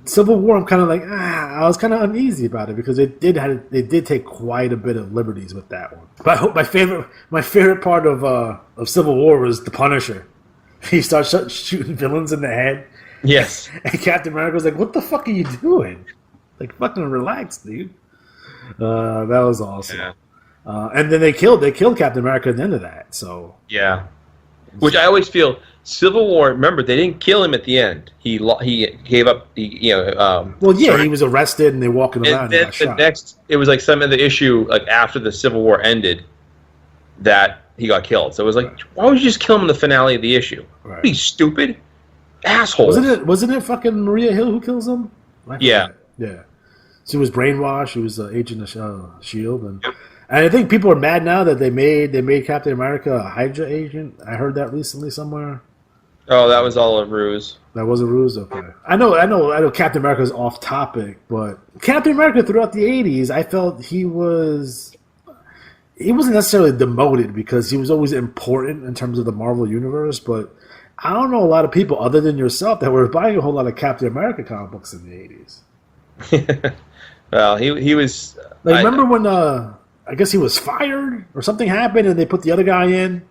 Civil War, I'm kind of like, I was kind of uneasy about it, because they did take quite a bit of liberties with that one. But I hope my favorite part of Civil War was the Punisher. He starts shooting villains in the head. Yes. And Captain America's like, "What the fuck are you doing? Like, fucking relax, dude." That was awesome. Yeah. And then they killed Captain America at the end of that. So yeah, which I always feel. Civil War. Remember, they didn't kill him at the end. He gave up. He was arrested and they walking around. And then it was like some of the issue, like after the Civil War ended, that he got killed. So it was like, why would you just kill him in the finale of the issue? Right. Be stupid, asshole. Wasn't it fucking Maria Hill who kills him? Yeah. She was brainwashed. She was an agent of Shield, and I think people are mad now that they made Captain America a Hydra agent. I heard that recently somewhere. Oh, that was all a ruse. That was a ruse? Okay. I know Captain America's off topic, but Captain America throughout the 80s, I felt he wasn't necessarily demoted because he was always important in terms of the Marvel Universe, but I don't know a lot of people other than yourself that were buying a whole lot of Captain America comic books in the 80s. Well, he was... remember when, I guess he was fired or something happened and they put the other guy in?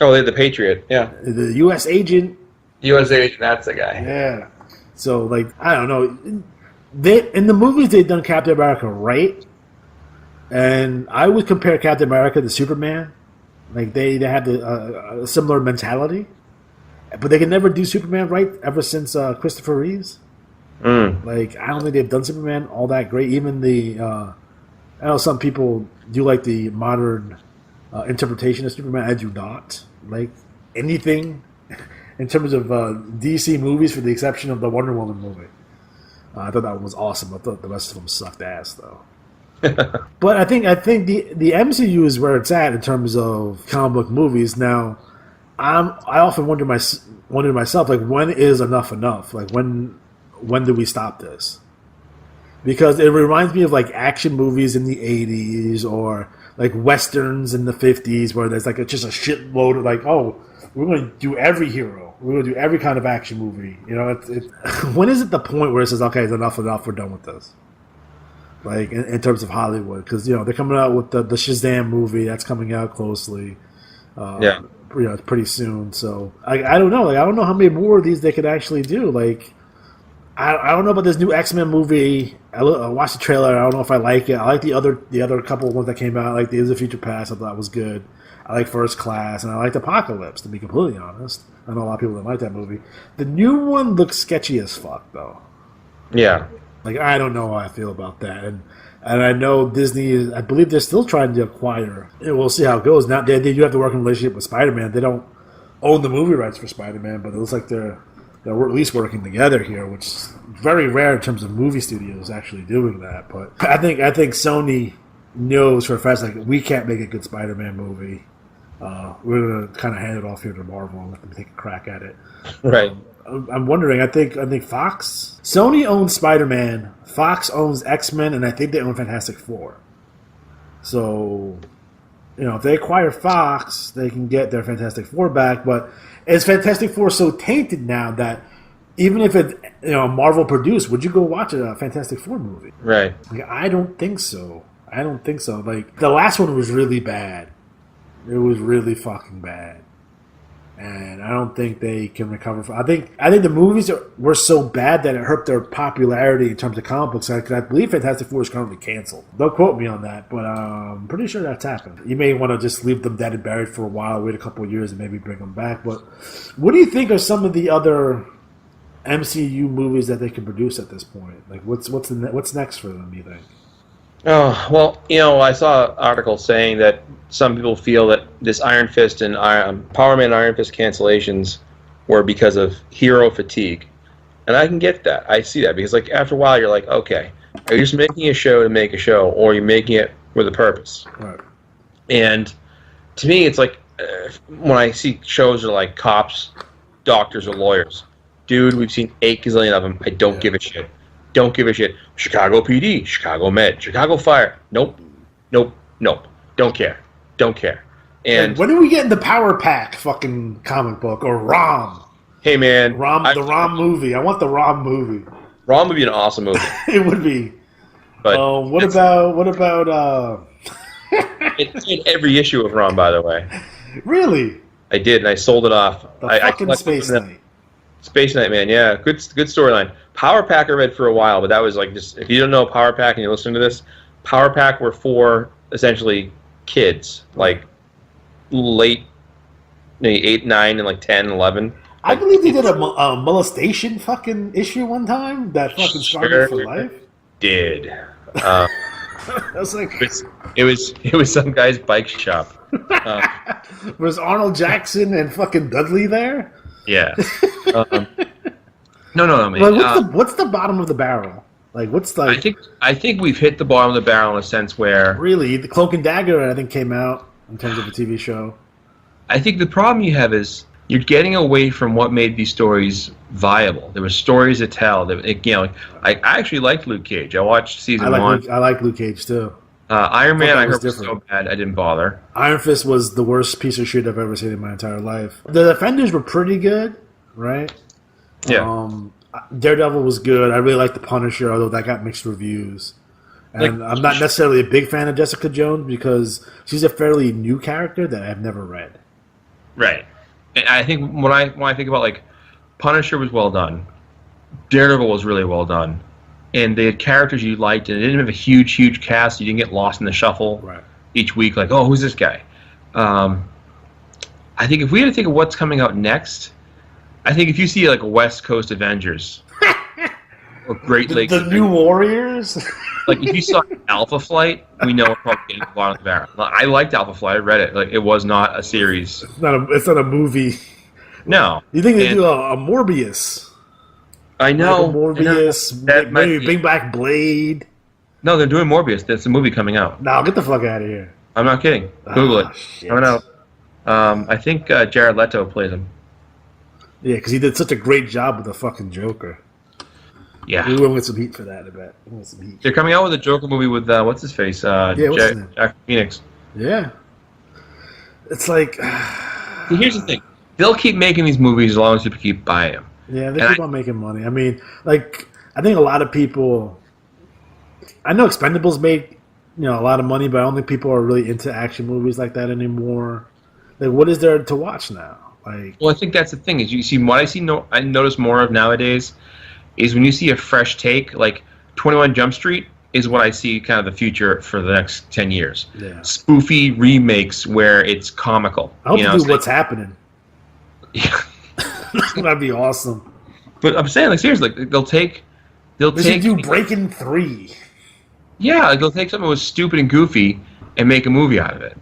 Oh, they had the Patriot, yeah. The U.S. agent. U.S. agent, that's the guy. Yeah. So, I don't know. In the movies, they've done Captain America right. And I would compare Captain America to Superman. They have a similar mentality. But they can never do Superman right ever since Christopher Reeves. I don't think they've done Superman all that great. Even I know some people do like the modern interpretation of Superman. I do not like anything in terms of DC movies, for the exception of the Wonder Woman movie. I thought that one was awesome. I thought the rest of them sucked ass, though. But I think the MCU is where it's at in terms of comic book movies. Now, I often wonder to myself, when is enough enough? When do we stop this? because it reminds me of like action movies in the 80s or like westerns in the 50s where there's like just a shitload of like, oh, we're going to do every hero. We're going to do every kind of action movie. You know, when is it the point where it says, okay, it's enough, we're done with this? Like in terms of Hollywood, because you know they're coming out with the Shazam movie that's coming out closely. You know, pretty soon. So I don't know. Like, I don't know how many more of these they could actually do. Like, I don't know about this new X-Men movie. I watched the trailer. I don't know if I like it. I like the other couple of ones that came out. Like Days of Future Past. I thought was good. I like First Class, and I liked Apocalypse. To be completely honest, I know a lot of people that like that movie. The new one looks sketchy as fuck, though. Yeah. Like, I don't know how I feel about that. And I know Disney is, I believe they're still trying to acquire. And we'll see how it goes. Now, they do have to work in a relationship with Spider-Man. They don't own the movie rights for Spider-Man, but it looks like they're at least working together here, which is very rare in terms of movie studios actually doing that. But I think Sony knows for a fact, like, we can't make a good Spider-Man movie. We're going to kind of hand it off here to Marvel and let them take a crack at it. Right. I'm wondering. I think Fox, Sony owns Spider-Man, Fox owns X-Men, and I think they own Fantastic Four. So, you know, if they acquire Fox, they can get their Fantastic Four back. But is Fantastic Four so tainted now that even if it, you know, Marvel produced, would you go watch a Fantastic Four movie? Right. Like, I don't think so. Like, the last one was really bad. It was really fucking bad. And I don't think they can recover from. I think the movies were so bad that it hurt their popularity in terms of comic books. Because I believe Fantastic Four is currently canceled. Don't quote me on that, but I'm pretty sure that's happened. You may want to just leave them dead and buried for a while, wait a couple of years, and maybe bring them back. But what do you think are some of the other MCU movies that they can produce at this point? Like, what's next for them? You think? Oh, well, you know, I saw an article saying that some people feel that this Iron Fist and Power Man Iron Fist cancellations were because of hero fatigue. And I can get that. I see that. Because, like, after a while, you're like, okay, are you just making a show to make a show, or you're making it with a purpose? Right. And to me, it's like, when I see shows that are like cops, doctors, or lawyers, dude, we've seen 8 gazillion of them. I don't give a shit. Don't give a shit. Chicago PD, Chicago Med, Chicago Fire. Nope. Don't care. And when are we getting the Power Pack fucking comic book or ROM? Hey man, the ROM movie. I want the ROM movie. ROM would be an awesome movie. It would be. But what about? It's in every issue of ROM, by the way. Really? I did, and I sold it off. Fucking Space Knight. Space Knight, man, yeah, good storyline. Power Pack I read for a while, but that was like just, if you don't know Power Pack and you're listening to this, Power Pack were for essentially kids, like late, maybe 8, 9, and like 10, 11. I believe they did a molestation fucking issue one time that fucking started for life. Did. I was like, it was some guy's bike shop. Was Arnold Jackson and fucking Dudley there? Yeah. No, man. Like, what's the bottom of the barrel? Like, what's the? I think we've hit the bottom of the barrel in a sense where really the Cloak and Dagger I think came out in terms of a TV show. I think the problem you have is you're getting away from what made these stories viable. There were stories to tell. I actually liked Luke Cage. I watched season 1. I like Luke Cage too. Iron Man, I heard was so bad, I didn't bother. Iron Fist was the worst piece of shit I've ever seen in my entire life. The Defenders were pretty good, right? Yeah. Daredevil was good. I really liked The Punisher, although that got mixed reviews. And I'm not necessarily a big fan of Jessica Jones because she's a fairly new character that I've never read. Right. And I think when I think about, like, Punisher was well done. Daredevil was really well done. And they had characters you liked, and it didn't have a huge cast. You didn't get lost in the shuffle each week, like, oh, who's this guy? I think if we had to think of what's coming out next, I think if you see, like, West Coast Avengers or Great Lakes the New Warriors? Like, if you saw Alpha Flight, we know we're probably getting to the bottom of the barrel. I liked Alpha Flight. I read it. Like, it was not a series. It's not a movie. No. You think they do a Morbius? I know. Like Morbius, maybe bring back Blade. No, they're doing Morbius. That's a movie coming out. No, get the fuck out of here. I'm not kidding. Google it. Shit. Coming out. I think Jared Leto plays him. Yeah, because he did such a great job with the fucking Joker. Yeah. We went with some heat for that, I bet. We went with some heat. They're coming out with a Joker movie with, what's his face? What's his name? Jack Phoenix. Yeah. It's like... See, here's the thing. They'll keep making these movies as long as people keep buying them. Yeah, they keep on making money. I mean, like, I think a lot of people... I know Expendables made, a lot of money, but I don't think people are really into action movies like that anymore. Like, what is there to watch now? Like, well, I think that's the thing is you see what I notice more of nowadays is when you see a fresh take, like 21 Jump Street is what I see kind of the future for the next 10 years. Yeah. Spoofy remakes where it's comical. I hope you do What's Happening. Yeah. That'd be awesome. But I'm saying, like, seriously, like, they'll take do Breaking 3. Yeah, like, they'll take something that was stupid and goofy and make a movie out of it.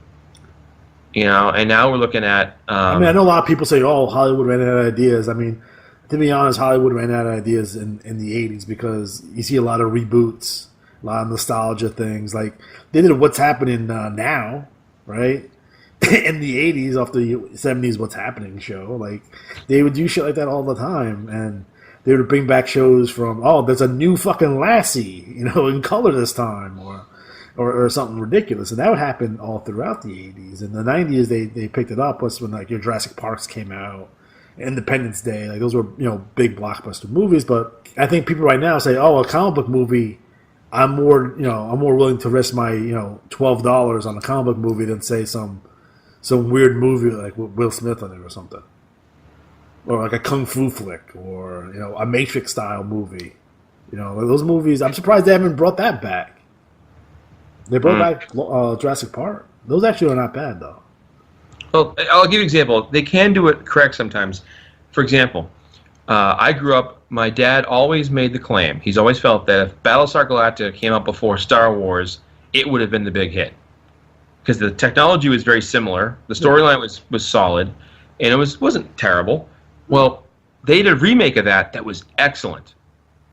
And now we're looking at... I mean, I know a lot of people say, oh, Hollywood ran out of ideas. I mean, to be honest, Hollywood ran out of ideas in the 80s because you see a lot of reboots, a lot of nostalgia things. Like, they did What's Happening Now, right? In the 80s, off the 70s What's Happening show. Like, they would do shit like that all the time. And they would bring back shows from, oh, there's a new fucking Lassie, in color this time, or something ridiculous. And that would happen all throughout the 80s. In the 90s, they picked it up. Was when, like, your Jurassic Parks came out, Independence Day. Like, those were, big blockbuster movies. But I think people right now say, oh, a comic book movie, I'm more willing to risk my, $12 on a comic book movie than, say, some weird movie like with Will Smith on it or something. Or like a Kung Fu flick or, a Matrix-style movie. Those movies, I'm surprised they haven't brought that back. They brought back Jurassic Park. Those actually are not bad, though. Well, I'll give you an example. They can do it correct sometimes. For example, I grew up, my dad always made the claim, he's always felt that if Battlestar Galactica came out before Star Wars, it would have been the big hit. Because the technology was very similar, the storyline was solid, and it wasn't terrible. Well, they did a remake of that was excellent.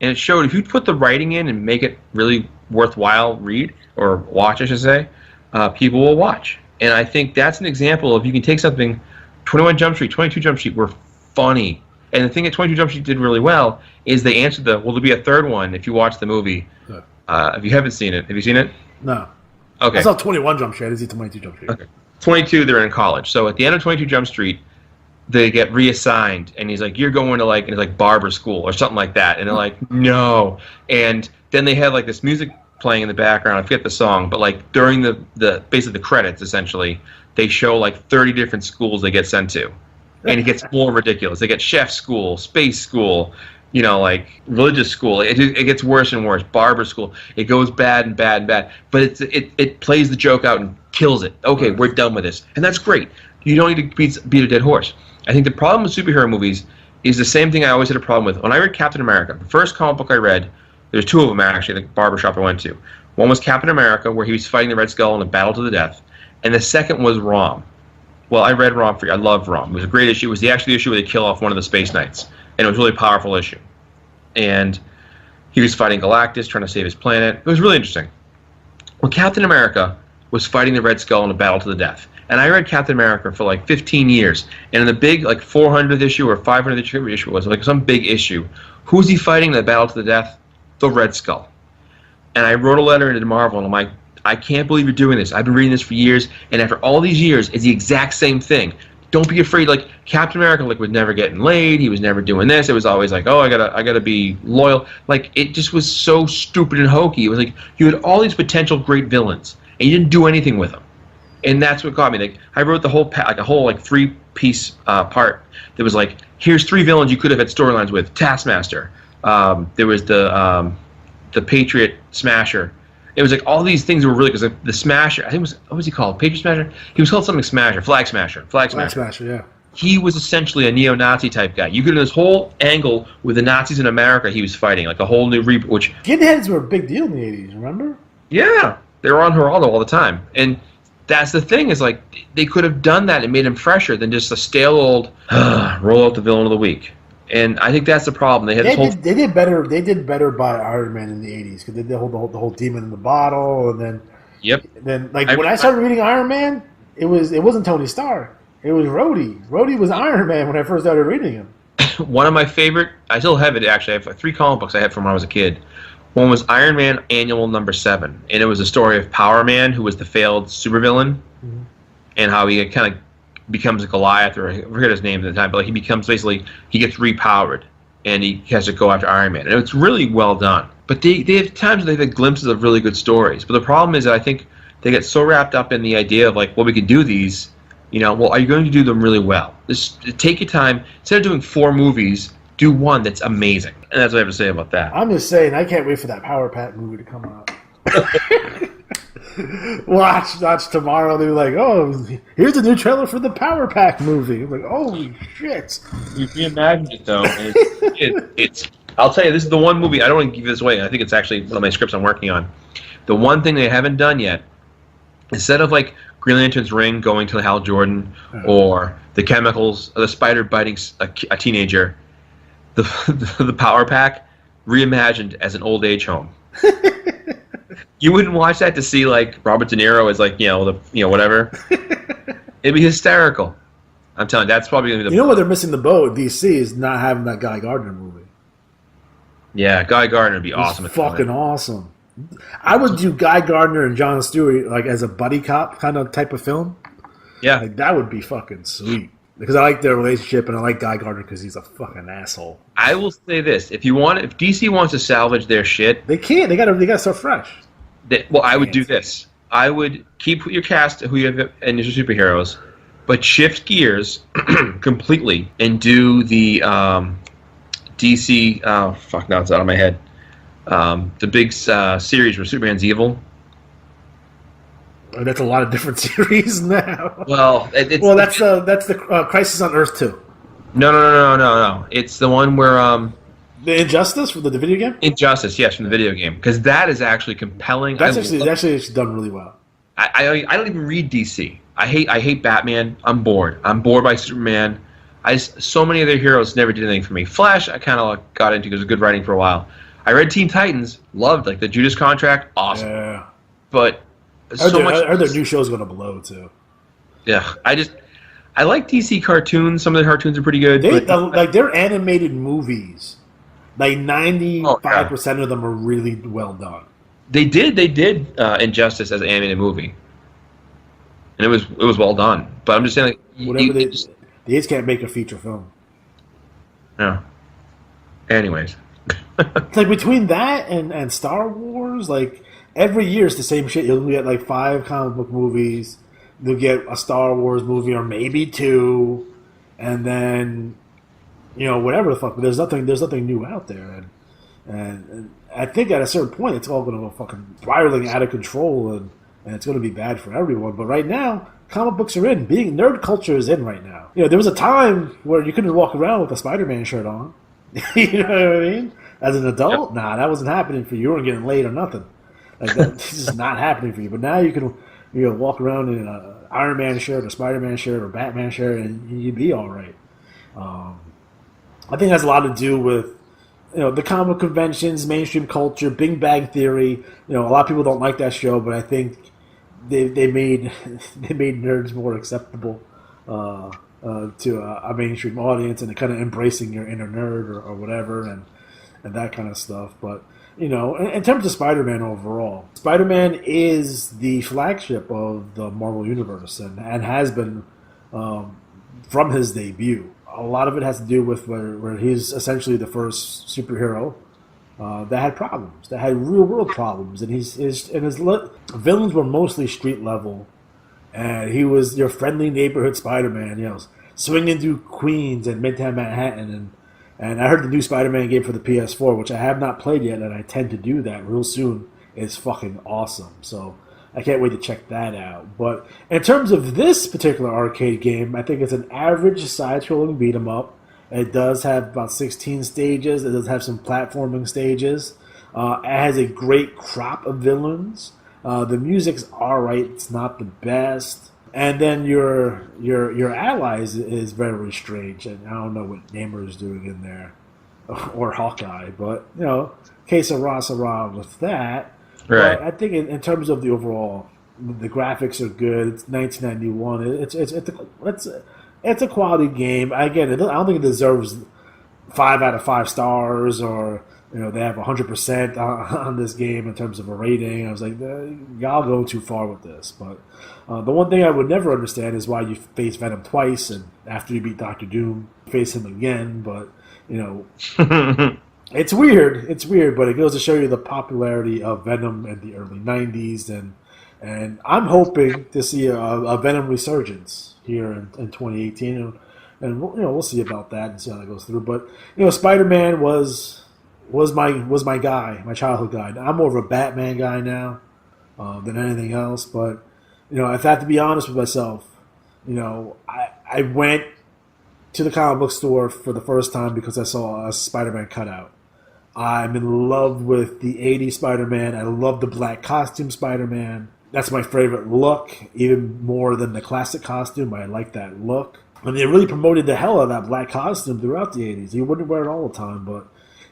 And it showed if you put the writing in and make it really worthwhile read, or watch, I should say, people will watch. And I think that's an example of you can take something, 21 Jump Street, 22 Jump Street were funny. And the thing that 22 Jump Street did really well is they answered there'll be a third one if you watch the movie. If you haven't seen it. Have you seen it? No. Okay. I saw 21 Jump Street. I didn't see 22 Jump Street. Okay. 22, they're in college. So at the end of 22 Jump Street, they get reassigned, and he's like, you're going to barber school or something like that. And they're like, no. And then they have this music playing in the background. I forget the song, but during the basically the credits, essentially, they show 30 different schools they get sent to. And it gets more ridiculous. They get chef school, space school, religious school. It gets worse and worse. Barber school. It goes bad and bad and bad. But it plays the joke out and kills it. Okay, we're done with this. And that's great. You don't need to beat a dead horse. I think the problem with superhero movies is the same thing I always had a problem with. When I read Captain America, the first comic book I read, there's two of them actually, the barbershop I went to. One was Captain America, where he was fighting the Red Skull in a battle to the death. And the second was Rom. Well, I read Rom for you. I loved Rom. It was a great issue. It was the issue where they kill off one of the Space Knights. And it was a really powerful issue. And he was fighting Galactus, trying to save his planet. It was really interesting. Well, Captain America was fighting the Red Skull in a battle to the death. And I read Captain America for 15 years. And in the big 400th issue or 500th issue, it was some big issue. Who's he fighting in the battle to the death? The Red Skull. And I wrote a letter into Marvel, and I'm like, I can't believe you're doing this. I've been reading this for years, and after all these years, it's the exact same thing. Don't be afraid. Captain America was never getting laid. He was never doing this. It was always oh, I gotta be loyal. It just was so stupid and hokey. It was you had all these potential great villains, and you didn't do anything with them. And that's what got me. I wrote the whole a whole 3-piece part that was here's 3 villains you could have had storylines with. Taskmaster. There was the Patriot Smasher. It was all these things were really, because the Smasher, I think what was he called? Patriot Smasher? He was called something Smasher. Flag Smasher. Flag Smasher, yeah. He was essentially a neo-Nazi type guy. You could have this whole angle with the Nazis in America he was fighting, a whole new which... Skinheads were a big deal in the 80s, remember? Yeah. They were on Geraldo all the time. And that's the thing, is they could have done that and made him fresher than just a stale old roll out the villain of the week. And I think that's the problem. They did better. They did better by Iron Man in the 80s, because they did the whole demon in the bottle, and then Then when I started reading Iron Man, it wasn't Tony Stark. It was Rhodey. Rhodey was Iron Man when I first started reading him. One of my favorite, I still have it actually. I have 3 comic books I had from when I was a kid. One was Iron Man Annual number 7, and it was a story of Power Man, who was the failed supervillain, and how he kind of becomes a Goliath, or I forget his name at the time, but like he becomes basically, he gets repowered, and he has to go after Iron Man. And it's really well done. But they have times where they've had glimpses of really good stories. But the problem is that I think they get so wrapped up in the idea of like, well, we can do these, well, are you going to do them really well? Just take your time. Instead of doing 4 movies, do one that's amazing. And that's what I have to say about that. I'm just saying, I can't wait for that Power Pack movie to come out. watch tomorrow. They're like, oh, here's a new trailer for the Power Pack movie. I'm like, holy shit. You reimagined it, though. It's. I'll tell you, this is the one movie, I don't want to give this away. I think it's actually one of my scripts I'm working on. The one thing they haven't done yet, instead of like Green Lantern's ring going to Hal Jordan, or the chemicals, or the spider biting a teenager, the Power Pack reimagined as an old age home. You wouldn't watch that to see like Robert De Niro as like whatever. It'd be hysterical. I'm telling you, that's probably gonna be the. You know what they're missing the boat? DC is not having that Guy Gardner movie. Yeah, Guy Gardner would be awesome. Fucking awesome. I would do Guy Gardner and Jon Stewart like as a buddy cop kind of type of film. Yeah, like that would be fucking sweet. Because I like their relationship and I like Guy Gardner because he's a fucking asshole. I will say this: if DC wants to salvage their shit, they can't. They gotta start fresh. I would do this. I would keep your cast who you have and your superheroes, but shift gears completely and do the DC. Oh fuck! Now it's out of my head. The big series where Superman's evil. Oh, that's a lot of different series now. Well, that's the Crisis on Earth 2. No. It's the one where the Injustice for the video game. Injustice, yes, from the video game, because that is actually compelling. That's actually done really well. I don't even read DC. I hate Batman. I'm bored. I'm bored by Superman. So many of their heroes never did anything for me. Flash, I kind of got into because it was good writing for a while. I read Teen Titans, loved like the Judas Contract, awesome. Yeah. But are their new shows going to blow too? Yeah, I like DC cartoons. Some of the cartoons are pretty good. Like their animated movies, like 95% of them are really well done. They did Injustice as an animated movie, and it was well done. But I'm just saying, like, they just can't make a feature film. No. Anyways, it's like between that and Star Wars, like every year it's the same shit. You'll get like 5 comic book movies. You'll get a Star Wars movie or maybe 2, and then whatever the fuck. But there's nothing new out there, and I think at a certain point it's all going to go fucking spiraling out of control, and it's going to be bad for everyone. But right now, comic books are in. Nerd culture is in right now. There was a time where you couldn't walk around with a Spider-Man shirt on. You know what I mean? As an adult, Nah, that wasn't happening for you. You weren't getting laid or nothing. Like this is not happening for you. But now you can walk around in an Iron Man shirt, or Spider-Man shirt, or Batman shirt, and you'd be all right. I think it has a lot to do with the comic conventions, mainstream culture, Big Bang Theory. A lot of people don't like that show, but I think they made nerds more acceptable to a mainstream audience, and kind of embracing your inner nerd or whatever, and that kind of stuff. But in terms of Spider-Man overall, Spider-Man is the flagship of the Marvel Universe, and has been from his debut. A lot of it has to do with where he's essentially the first superhero that had problems, that had real-world problems, and his villains were mostly street level, and he was your friendly neighborhood Spider-Man, swinging through Queens and Midtown Manhattan, and I heard the new Spider-Man game for the PS4, which I have not played yet, and I tend to do that real soon. It's fucking awesome, so I can't wait to check that out. But in terms of this particular arcade game, I think it's an average side-scrolling beat-em-up. It does have about 16 stages. It does have some platforming stages. It has a great crop of villains. The music's alright. It's not the best. And then your allies is very strange. And I don't know what Namor is doing in there. Or Hawkeye. But, que sera with that. Right. But I think in terms of the overall, the graphics are good. It's 1991. It's a quality game. Again, I don't think it deserves 5 out of 5 stars, or they have 100% on this game in terms of a rating. I was like, y'all go too far with this. But the one thing I would never understand is why you face Venom twice, and after you beat Doctor Doom, face him again. But it's weird. It's weird, but it goes to show you the popularity of Venom in the early '90s, and I'm hoping to see a Venom resurgence here in 2018, and we'll see about that and see how that goes through. But Spider-Man was my guy, my childhood guy. I'm more of a Batman guy now than anything else. But if I have to be honest with myself, I went to the comic book store for the first time because I saw a Spider-Man cutout. I'm in love with the '80s Spider-Man. I love the black costume Spider-Man. That's my favorite look, even more than the classic costume. I like that look. And they really promoted the hell out of that black costume throughout the '80s. He wouldn't wear it all the time, but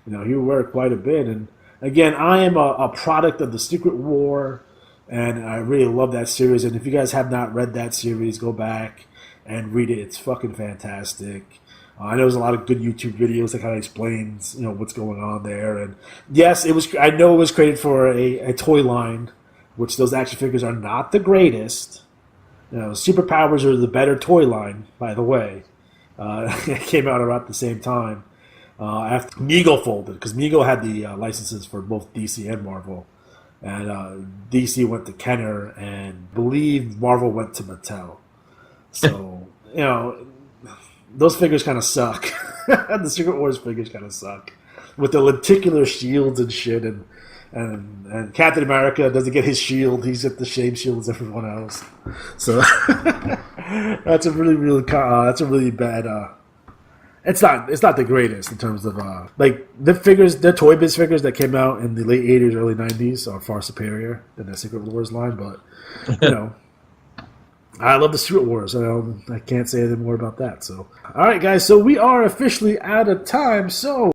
he would wear it quite a bit. And again, I am a product of the Secret War, and I really love that series. And if you guys have not read that series, go back and read it. It's fucking fantastic. I know there's a lot of good YouTube videos that kind of explains what's going on there. And yes, it was. I know it was created for a toy line, which those action figures are not the greatest. Superpowers are the better toy line, by the way. It came out about the same time after Mego folded, because Mego had the licenses for both DC and Marvel, and DC went to Kenner, and I believe Marvel went to Mattel. So those figures kind of suck. The Secret Wars figures kind of suck with the lenticular shields and shit, and Captain America doesn't get his shield; he's got the same shield as everyone else. So that's a really bad. It's not the greatest in terms of like the Toy Biz figures that came out in the late '80s, early '90s are far superior than the Secret Wars line. But I love the Secret Wars. I can't say anything more about that. So all right, guys. So we are officially out of time. So.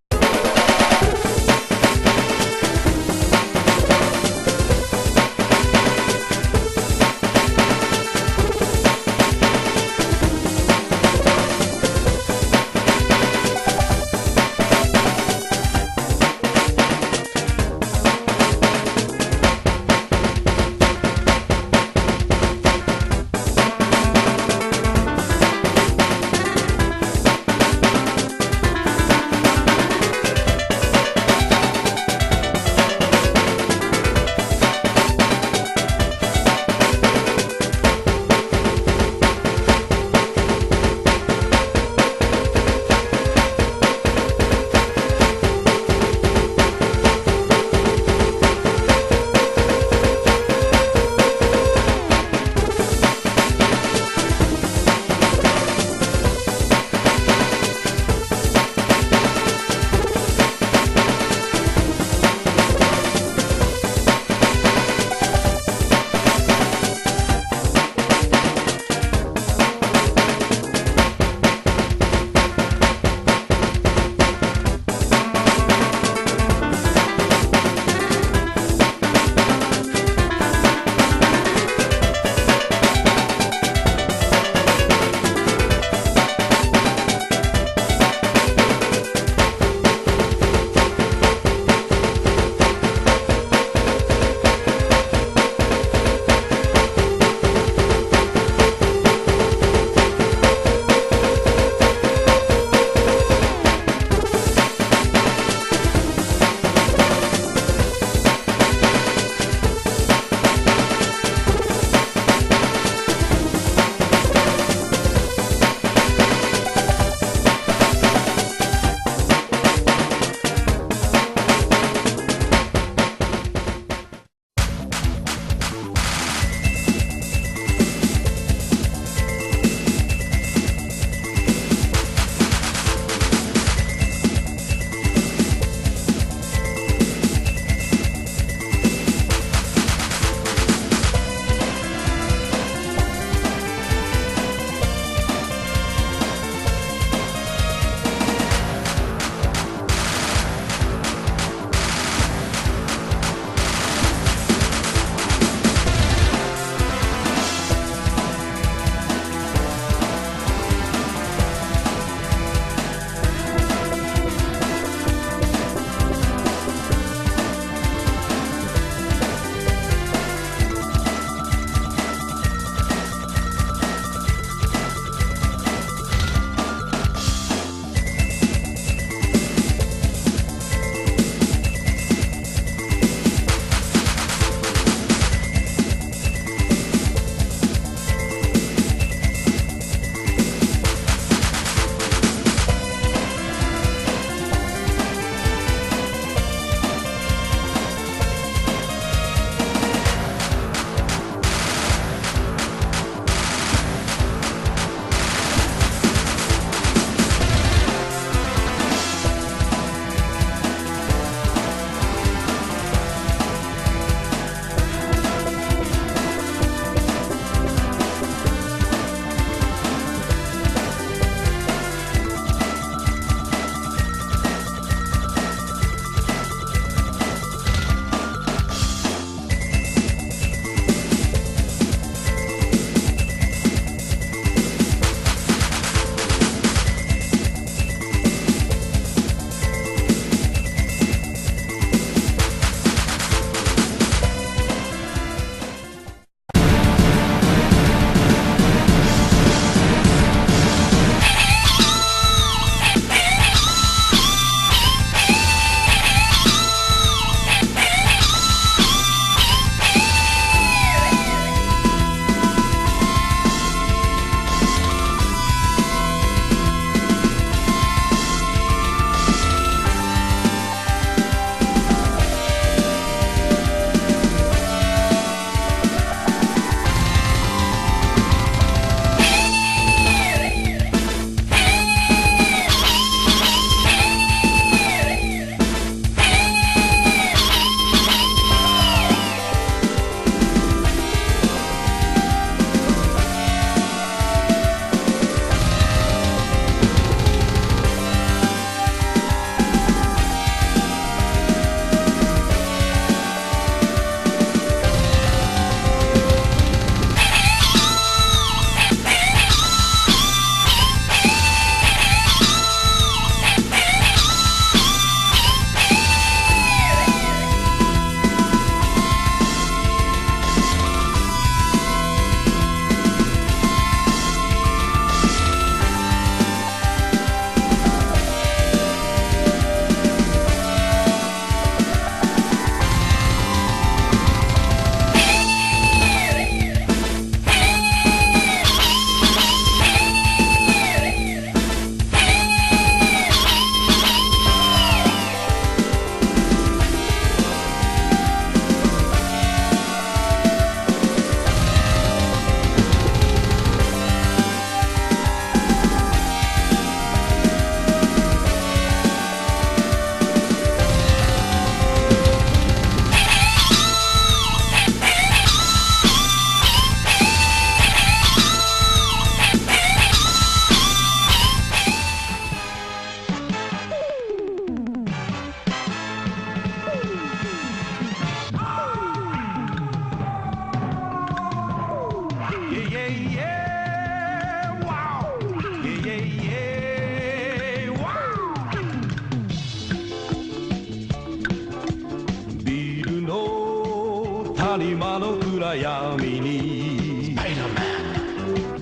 谷間の暗闇に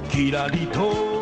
キラリと